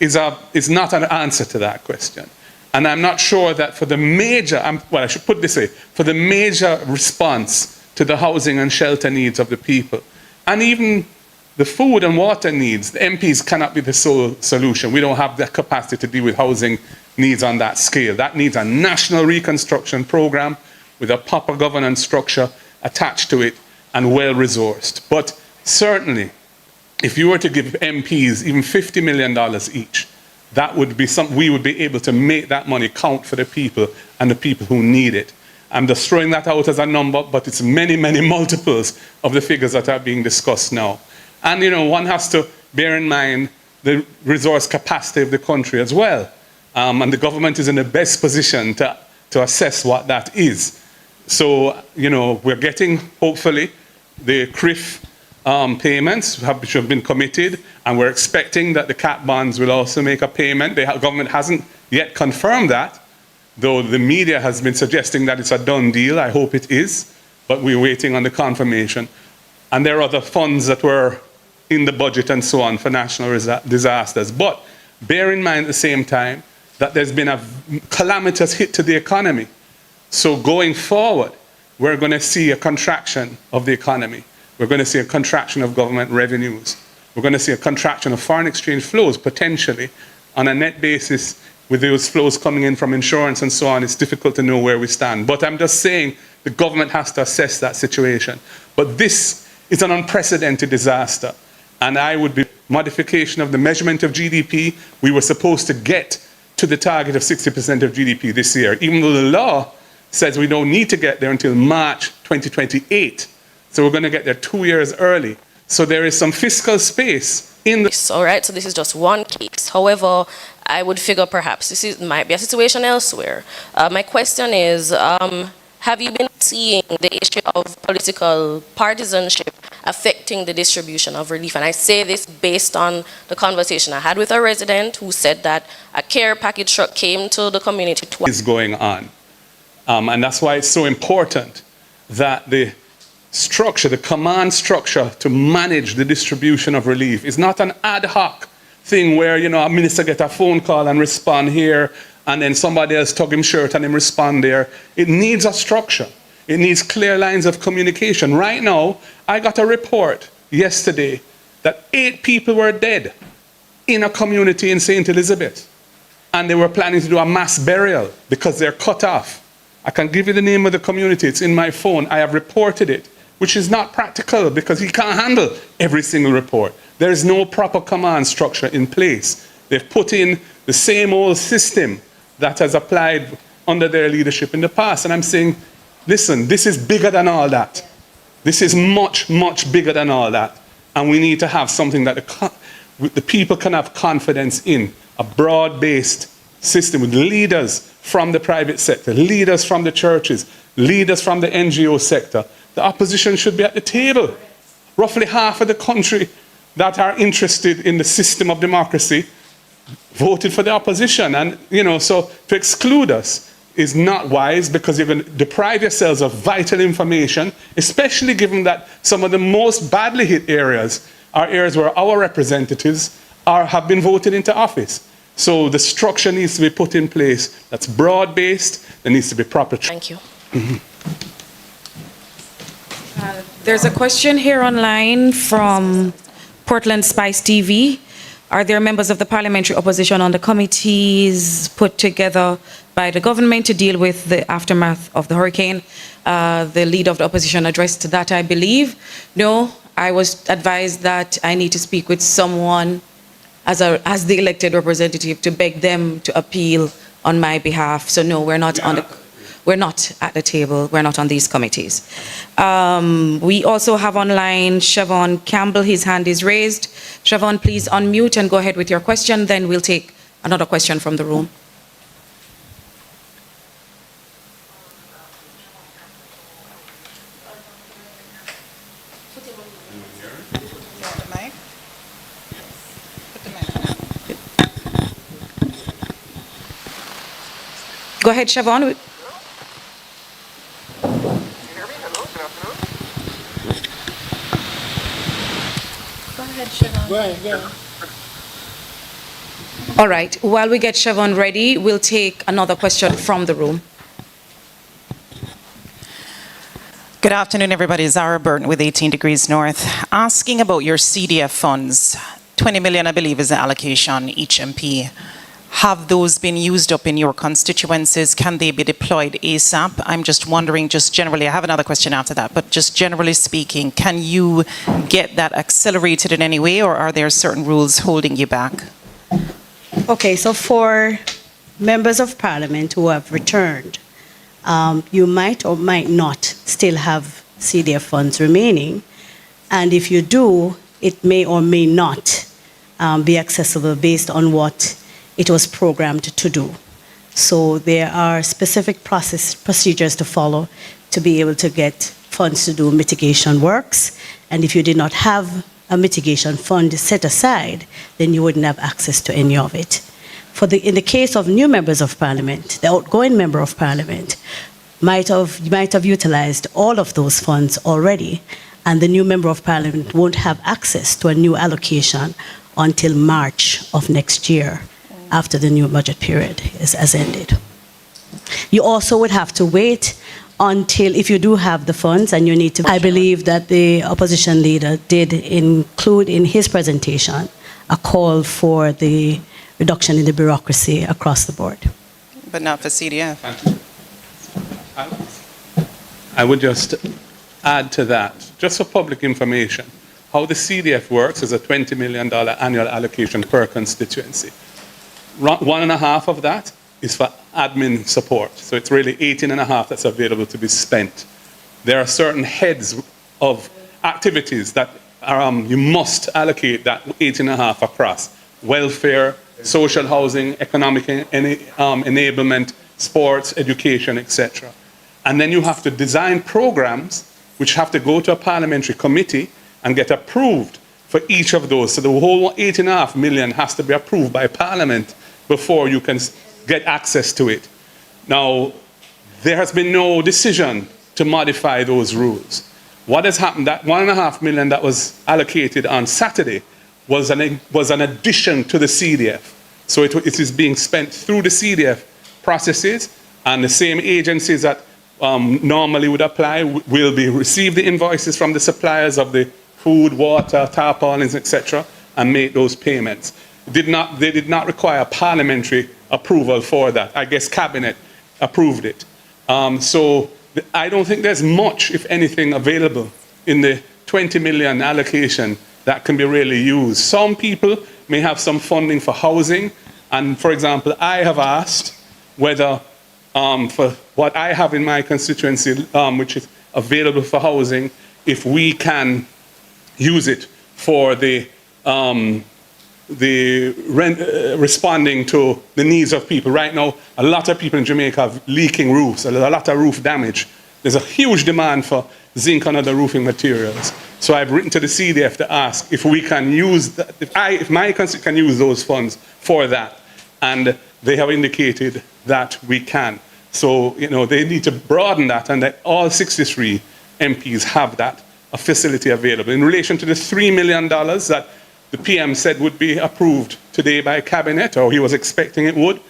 is not an answer to that question. And I'm not sure that for the major, well, I should put it this way, for the major response to the housing and shelter needs of the people, and even the food and water needs, the MPs cannot be the sole solution. We don't have the capacity to deal with housing needs on that scale. That needs a national reconstruction program with a proper governance structure attached to it and well-resourced. But certainly, if you were to give MPs even $50 million each, that would be we would be able to make that money count for the people and the people who need it. I'm just throwing that out as a number, but it's many, many multiples of the figures that are being discussed now. And, you know, one has to bear in mind the resource capacity of the country as well. And the government is in the best position to assess what that is. So, you know, we're getting, hopefully, the CRIF payments which have been committed, and we're expecting that the CAP bonds will also make a payment. The government hasn't yet confirmed that, though the media has been suggesting that it's a done deal. I hope it is, but we're waiting on the confirmation. And there are other funds that were in the budget and so on for national disasters. But bear in mind at the same time that there's been a calamitous hit to the economy. So going forward, we're going to see a contraction of the economy. We're going to see a contraction of government revenues. We're going to see a contraction of foreign exchange flows, potentially. On a net basis, with those flows coming in from insurance and so on, it's difficult to know where we stand. But I'm just saying the government has to assess that situation. But this is an unprecedented disaster. And I would be modification of the measurement of GDP. We were supposed to get to the target of 60% of GDP this year, even though the law says we don't need to get there until March 2028. So we're going to get there 2 years early. So there is some fiscal space in the... All right, so this is just one case. However, I would figure perhaps might be a situation elsewhere. My question is, have you been seeing the issue of political partisanship affecting the distribution of relief? And I say this based on the conversation I had with a resident who said that a care package truck came to the community twice. Is going on. And that's why it's so important that the structure, the command structure to manage the distribution of relief is not an ad hoc thing where, you know, a minister get a phone call and respond here, and then somebody else tug him shirt and him respond there. It needs a structure. It needs clear lines of communication. Right now, I got a report yesterday that 8 people were dead in a community in St. Elizabeth. And they were planning to do a mass burial because they're cut off. I can give you the name of the community. It's in my phone. I have reported it, which is not practical because he can't handle every single report. There is no proper command structure in place. They've put in the same old system that has applied under their leadership in the past. And I'm saying, listen, this is bigger than all that. This is much, much bigger than all that. And we need to have something that the people can have confidence in, a broad-based system with leaders from the private sector, leaders from the churches, leaders from the NGO sector. The opposition should be at the table. Roughly half of the country that are interested in the system of democracy voted for the opposition. And, you know, so to exclude us is not wise because you're going to deprive yourselves of vital information, especially given that some of the most badly hit areas are areas where our representatives have been voted into office. So the structure needs to be put in place that's broad-based. There needs to be proper... Thank you. There's a question here online from Portland Spice TV. Are there members of the parliamentary opposition on the committees put together by the government to deal with the aftermath of the hurricane? The leader of the opposition addressed that, I believe. No, I was advised that I need to speak with someone as the elected representative to beg them to appeal on my behalf. So no, we're not at the table. We're not on these committees. We also have online Siobhan Campbell. His hand is raised. Siobhan, please unmute and go ahead with your question. Then we'll take another question from the room. Go ahead, Siobhan. All right. While we get Siobhan ready, we'll take another question from the room. Good afternoon, everybody. Zara Burton with 18 Degrees North. Asking about your CDF funds. 20 million, I believe, is the allocation each MP. have those been used up in your constituencies? Can they be deployed ASAP? I'm just wondering, just generally, I have another question after that, but just generally speaking, can you get that accelerated in any way, or are there certain rules holding you back? Okay, so for members of parliament who have returned, you might or might not still have CDF funds remaining. And if you do, it may or may not be accessible based on what it was programmed to do. So there are specific procedures to follow to be able to get funds to do mitigation works. And if you did not have a mitigation fund set aside, then you wouldn't have access to any of it. In the case of new members of parliament, the outgoing member of parliament might have utilized all of those funds already, and the new member of parliament won't have access to a new allocation until March of next year, after the new budget period has ended. You also would have to wait until, if you do have the funds and you need to, I believe that the opposition leader did include in his presentation a call for the reduction in the bureaucracy across the board. But not for CDF. I would just add to that, just for public information, how the CDF works is a $20 million annual allocation per constituency. 1.5 of that is for admin support. So it's really 18.5 that's available to be spent. There are certain heads of activities that you must allocate that 18.5 across. Welfare, social housing, economic enablement, sports, education, etc. And then you have to design programs which have to go to a parliamentary committee and get approved for each of those. So the whole 8.5 million has to be approved by Parliament before you can get access to it. Now, there has been no decision to modify those rules. What has happened, that 1.5 million that was allocated on Saturday was an addition to the CDF. So it is being spent through the CDF processes, and the same agencies that normally would apply will receive the invoices from the suppliers of the food, water, tarpaulins, etc., and make those payments. They did not require parliamentary approval for that. I guess Cabinet approved it. So I don't think there's much, if anything, available in the 20 million allocation that can be really used. Some people may have some funding for housing, and for example, I have asked whether for what I have in my constituency, which is available for housing, if we can use it for the responding to the needs of people. Right now, a lot of people in Jamaica have leaking roofs, a lot of roof damage. There's a huge demand for zinc and other roofing materials. So I've written to the CDF to ask if we can use that, if my constituency can use those funds for that. And they have indicated that we can. So, they need to broaden that, and that all 63 MPs have that, a facility available. In relation to the $3 million that the PM said would be approved today by Cabinet, or he was expecting it would,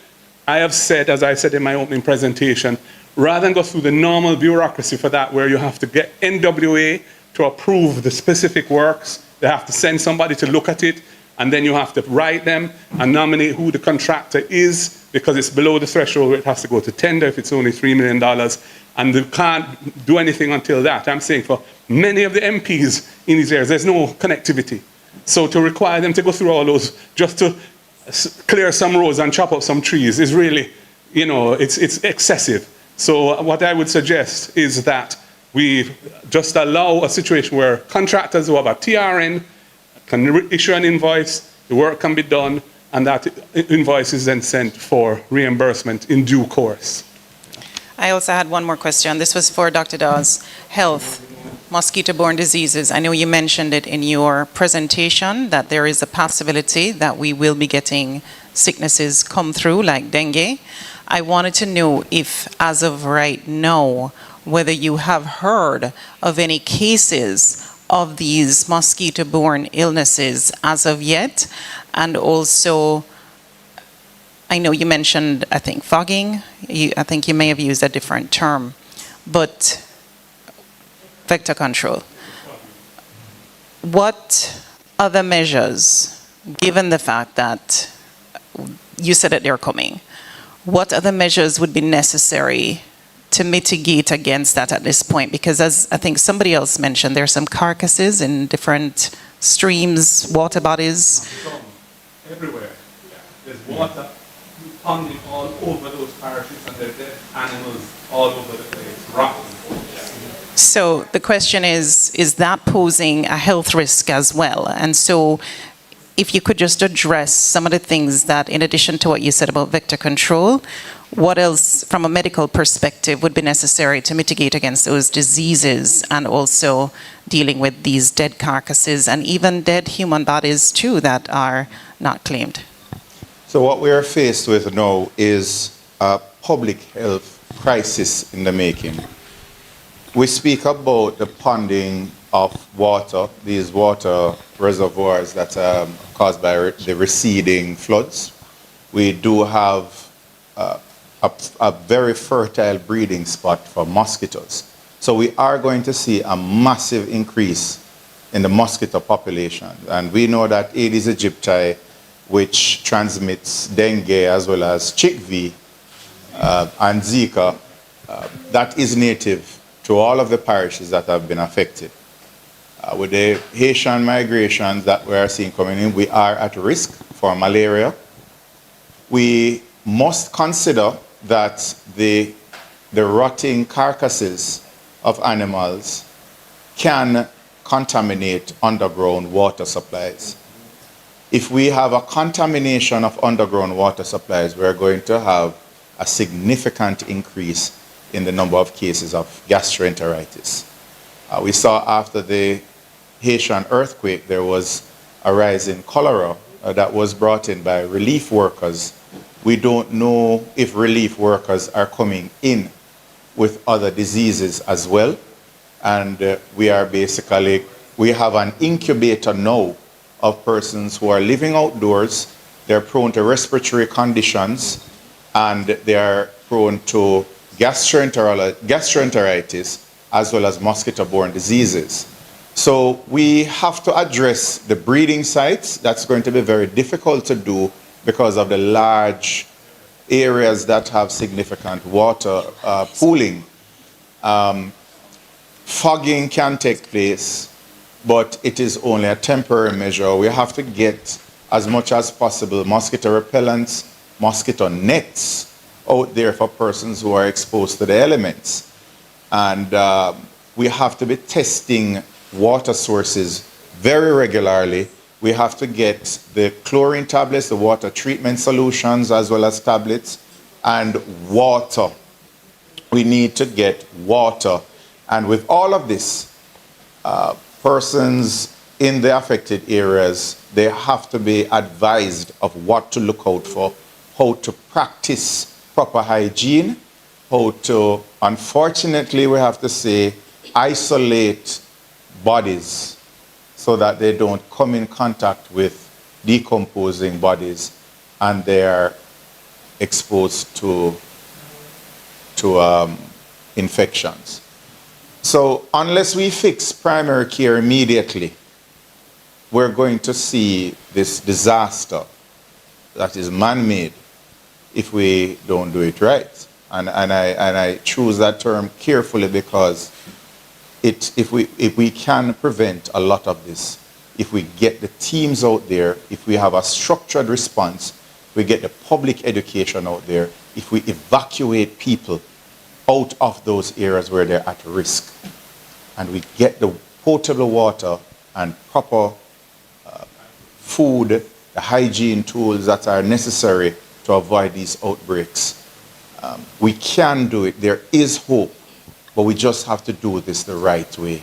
I have said, as I said in my opening presentation, rather than go through the normal bureaucracy for that, where you have to get NWA to approve the specific works, they have to send somebody to look at it, and then you have to write them and nominate who the contractor is, because it's below the threshold where it has to go to tender if it's only $3 million, and they can't do anything until that. I'm saying for many of the MPs in these areas, there's no connectivity. So to require them to go through all those just to clear some roads and chop up some trees is really, it's excessive. So what I would suggest is that we just allow a situation where contractors who have a TRN can issue an invoice, the work can be done, and that invoice is then sent for reimbursement in due course. I also had one more question. This was for Dr. Dawes. Health, mosquito-borne diseases. I know you mentioned it in your presentation that there is a possibility that we will be getting sicknesses come through like dengue. I wanted to know if, as of right now, whether you have heard of any cases of these mosquito-borne illnesses as of yet, and also, I know you mentioned, I think, fogging. I think you may have used a different term, but vector control. What other measures, given the fact that you said that they're coming. What other measures would be necessary to mitigate against that at this point? Because as I think somebody else mentioned, there are some carcasses in different streams, water bodies. Everywhere. There's water pounding all over those parishes, and there's dead animals all over the place, rotting. So the question is that posing a health risk as well? And so if you could just address some of the things that, in addition to what you said about vector control, what else from a medical perspective would be necessary to mitigate against those diseases, and also dealing with these dead carcasses and even dead human bodies too that are not claimed? So what we are faced with now is a public health crisis in the making. We speak about the ponding of water, these water reservoirs that are caused by the receding floods. We do have a very fertile breeding spot for mosquitoes. So we are going to see a massive increase in the mosquito population. And we know that Aedes aegypti, which transmits dengue as well as chickpea and Zika, that is native to all of the parishes that have been affected. With the Haitian migrations that we are seeing coming in, we are at risk for malaria. We must consider that the rotting carcasses of animals can contaminate underground water supplies. If we have a contamination of underground water supplies, we're going to have a significant increase in the number of cases of gastroenteritis. We saw after the Haitian earthquake, there was a rise in cholera that was brought in by relief workers. We don't know if relief workers are coming in with other diseases as well. And we have an incubator now of persons who are living outdoors. They're prone to respiratory conditions, and they are prone to gastroenteritis as well as mosquito-borne diseases. So we have to address the breeding sites. That's going to be very difficult to do because of the large areas that have significant water pooling. Fogging can take place, but it is only a temporary measure. We have to get, as much as possible, mosquito repellents, mosquito nets out there for persons who are exposed to the elements. And we have to be testing water sources very regularly. We have to get the chlorine tablets, the water treatment solutions, as well as tablets, and water. We need to get water. And with all of this, persons in the affected areas, they have to be advised of what to look out for, how to practice proper hygiene, how to, unfortunately, we have to say, isolate bodies so that they don't come in contact with decomposing bodies and they are exposed to infections. So unless we fix primary care immediately, we're going to see this disaster that is man-made if we don't do it right. And I choose that term carefully because if we can prevent a lot of this, if we get the teams out there, if we have a structured response, we get the public education out there, if we evacuate people out of those areas where they're at risk, and we get the potable water and proper food, the hygiene tools that are necessary to avoid these outbreaks, we can do it. There is hope, but we just have to do this the right way.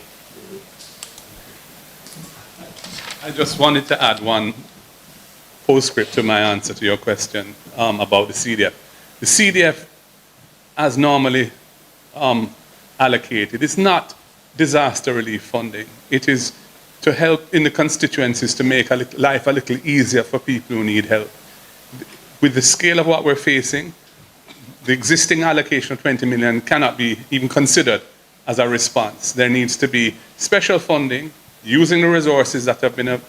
I just wanted to add one postscript to my answer to your question about the CDF. The CDF, as normally allocated, is not disaster relief funding. It is to help in the constituencies to make life a little easier for people who need help. With the scale of what we're facing, the existing allocation of 20 million cannot be even considered as a response. There needs to be special funding using the resources that have been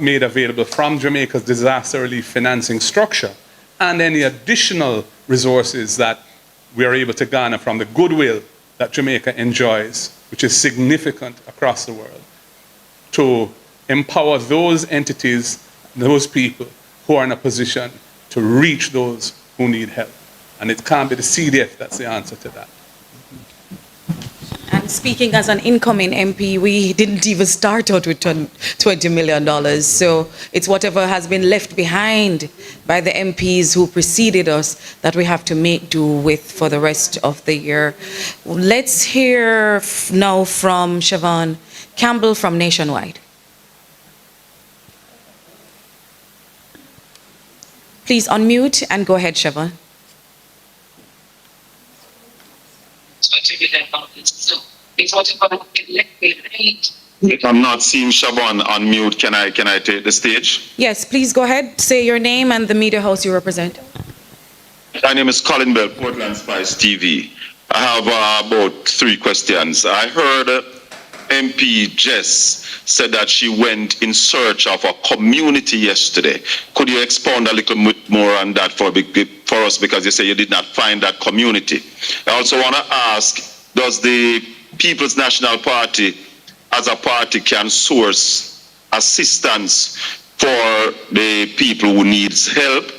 made available from Jamaica's disaster relief financing structure, and any additional resources that we are able to garner from the goodwill that Jamaica enjoys, which is significant across the world, to empower those entities, those people who are in a position to reach those who need help. And it can't be the CDF that's the answer to that. And speaking as an incoming MP, we didn't even start out with $20 million. So it's whatever has been left behind by the MPs who preceded us that we have to make do with for the rest of the year. Let's hear now from Siobhan Campbell from Nationwide. Please unmute and go ahead, Siobhan. I'm not seeing Siobhan on mute. Can I take the stage? Yes, please go ahead. Say your name and the media house you represent. My name is Colin Bell, Portland Spice TV. I have about 3 questions. I heard MP Jess said that she went in search of a community yesterday. Could you expound a little bit more on that for us, because you say you did not find that community? I also want to ask, does the People's National Party as a party can source assistance for the people who needs help?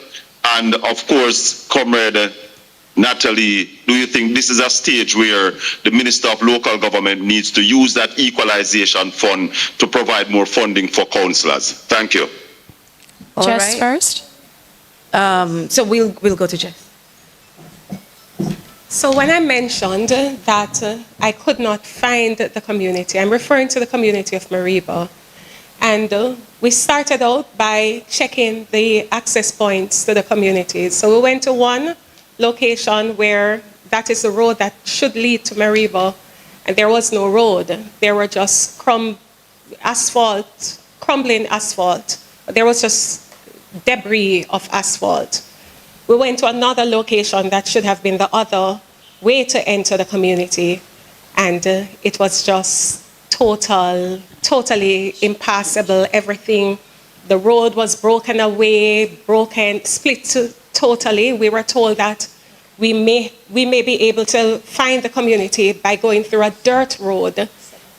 And of course, Comrade Natalie, do you think this is a stage where the Minister of Local Government needs to use that equalization fund to provide more funding for councillors? Thank you. Jess first. So we'll go to Jess. So when I mentioned that I could not find the community, I'm referring to the community of Mariba. And we started out by checking the access points to the community. So we went to one location where that is the road that should lead to Mariba, and there was no road. There were just crumbling asphalt. There was just debris of asphalt. We went to another location that should have been the other way to enter the community, and it was just totally impassable. Everything, the road was broken away, split totally. We were told that we may be able to find the community by going through a dirt road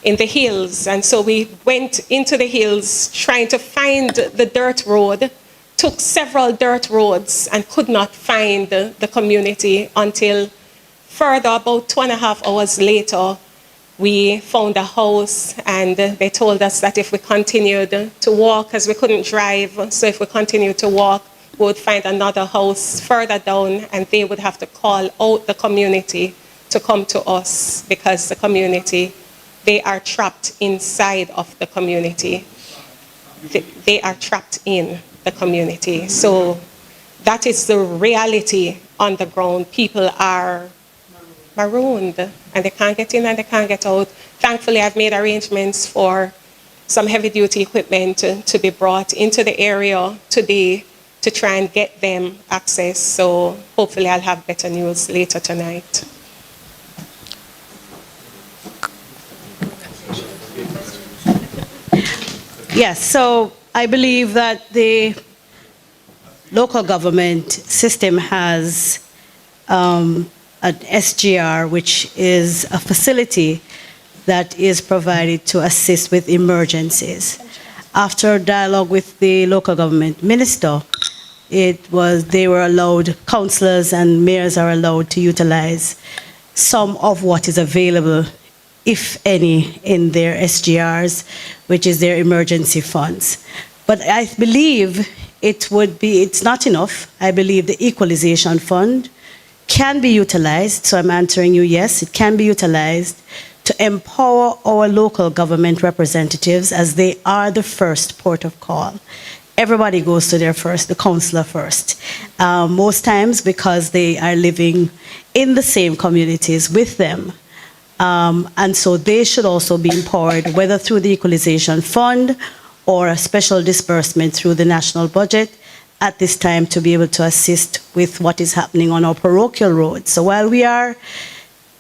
in the hills. And so we went into the hills trying to find the dirt road, took several dirt roads and could not find the community until further, about 2.5 hours later, we found a house, and they told us that if we continued to walk, because we couldn't drive, so if we continued to walk, we would find another house further down, and they would have to call out the community to come to us, because the community, they are trapped inside of the community. They are trapped in the community. So that is the reality on the ground. People are marooned, and they can't get in and they can't get out. Thankfully, I've made arrangements for some heavy-duty equipment to be brought into the area today to try and get them access. So hopefully I'll have better news later tonight. Yes, so I believe that the local government system has an SGR, which is a facility that is provided to assist with emergencies. After dialogue with the local government minister, they were allowed, councillors and mayors are allowed to utilize some of what is available, if any, in their SGRs, which is their emergency funds. But I believe it's not enough. I believe the equalization fund can be utilized, so I'm answering you, yes, it can be utilized to empower our local government representatives, as they are the first port of call. Everybody goes to the councillor first. Most times because they are living in the same communities with them. And so they should also be empowered, whether through the equalization fund or a special disbursement through the national budget at this time, to be able to assist with what is happening on our parochial roads. So while we are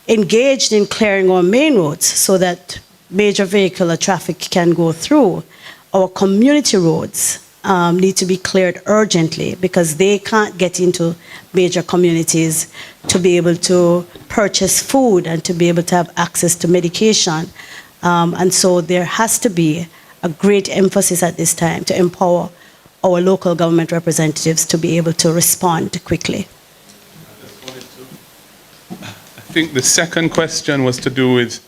engaged in clearing our main roads so that major vehicular traffic can go through, our community roads need to be cleared urgently because they can't get into major communities to be able to purchase food and to be able to have access to medication. And so there has to be a great emphasis at this time to empower our local government representatives to be able to respond quickly. I think the second question was to do with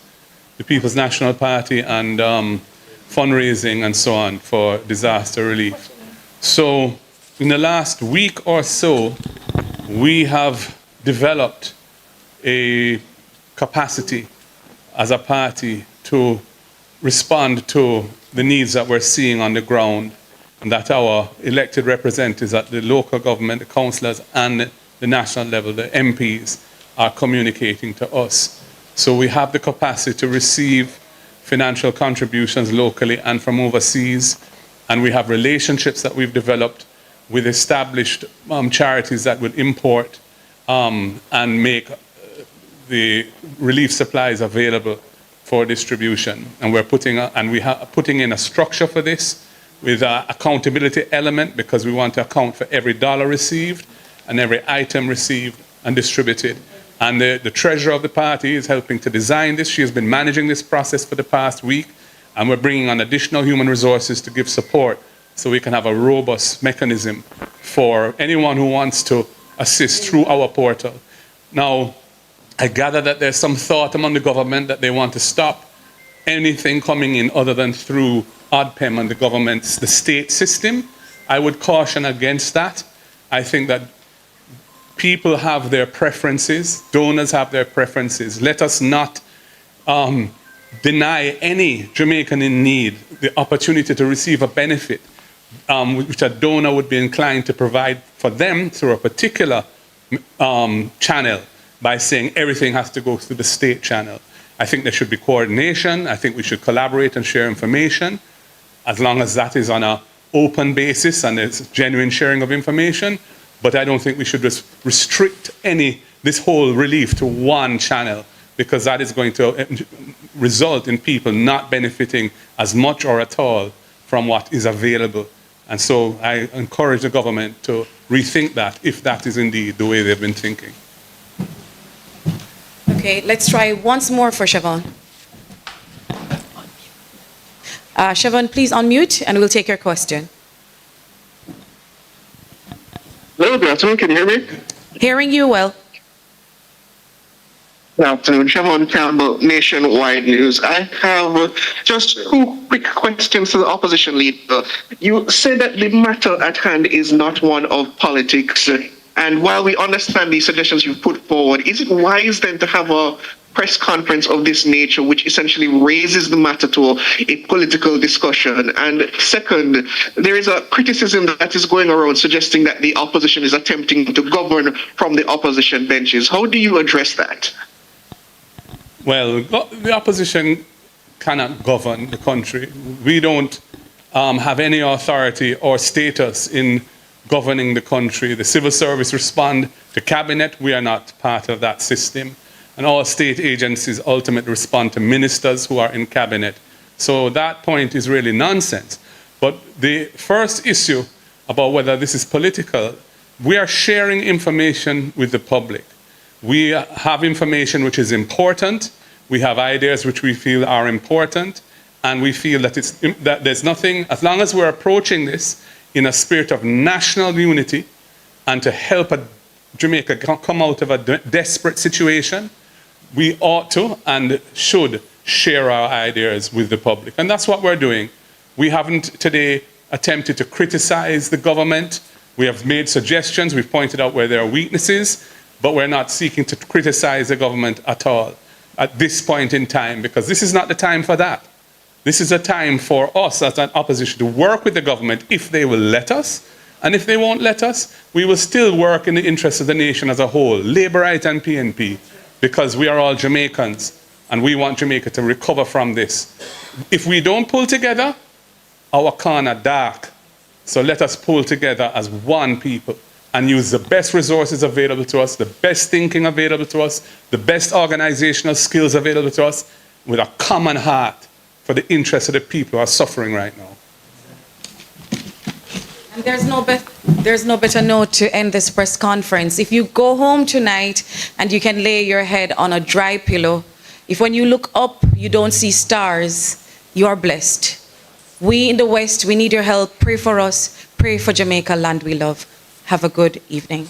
the People's National Party and fundraising and so on for disaster relief. So in the last week or so, we have developed a capacity as a party to respond to the needs that we're seeing on the ground, and that our elected representatives at the local government, the councillors, and the national level, the MPs, are communicating to us. So we have the capacity to receive financial contributions locally and from overseas, and we have relationships that we've developed with established charities that will import and make the relief supplies available for distribution. And we're putting in a structure for this with an accountability element, because we want to account for every dollar received and every item received and distributed. And the treasurer of the party is helping to design this. She has been managing this process for the past week, and we're bringing on additional human resources to give support so we can have a robust mechanism for anyone who wants to assist through our portal. Now, I gather that there's some thought among the government that they want to stop anything coming in other than through ODPEM and the state system. I would caution against that. I think that people have their preferences, donors have their preferences. Let us not deny any Jamaican in need the opportunity to receive a benefit which a donor would be inclined to provide for them through a particular channel, by saying everything has to go through the state channel. I think there should be coordination. I think we should collaborate and share information, as long as that is on an open basis and there's genuine sharing of information. But I don't think we should restrict this whole relief to one channel, because that is going to result in people not benefiting as much or at all from what is available. And so I encourage the government to rethink that, if that is indeed the way they've been thinking. Okay, let's try once more for Siobhan. Siobhan, please unmute and we'll take your question. Hello, good afternoon. Can you hear me? Hearing you well. Good afternoon. Siobhan Campbell, Nationwide News. I have just two quick questions to the opposition leader. You said that the matter at hand is not one of politics. And while we understand the suggestions you've put forward, is it wise then to have a press conference of this nature, which essentially raises the matter to a political discussion? And second, there is a criticism that is going around suggesting that the opposition is attempting to govern from the opposition benches. How do you address that? Well, the opposition cannot govern the country. We don't have any authority or status in governing the country. The civil service respond to cabinet. We are not part of that system. And all state agencies ultimately respond to ministers who are in cabinet. So that point is really nonsense. But the first issue about whether this is political, we are sharing information with the public. We have information which is important. We have ideas which we feel are important. And we feel that, that there's nothing, as long as we're approaching this in a spirit of national unity and to help Jamaica come out of a desperate situation, we ought to and should share our ideas with the public. And that's what we're doing. We haven't today attempted to criticize the government. We have made suggestions. We've pointed out where there are weaknesses, but we're not seeking to criticize the government at all at this point in time, because this is not the time for that. This is a time for us as an opposition to work with the government if they will let us. And if they won't let us, we will still work in the interest of the nation as a whole, Labour Right and PNP, because we are all Jamaicans and we want Jamaica to recover from this. If we don't pull together, our corner dark. So let us pull together as one people and use the best resources available to us, the best thinking available to us, the best organizational skills available to us, with a common heart for the interests of the people who are suffering right now. There's no better note to end this press conference. If you go home tonight and you can lay your head on a dry pillow, if when you look up you don't see stars, you are blessed. We in the West, we need your help. Pray for us. Pray for Jamaica, land we love. Have a good evening.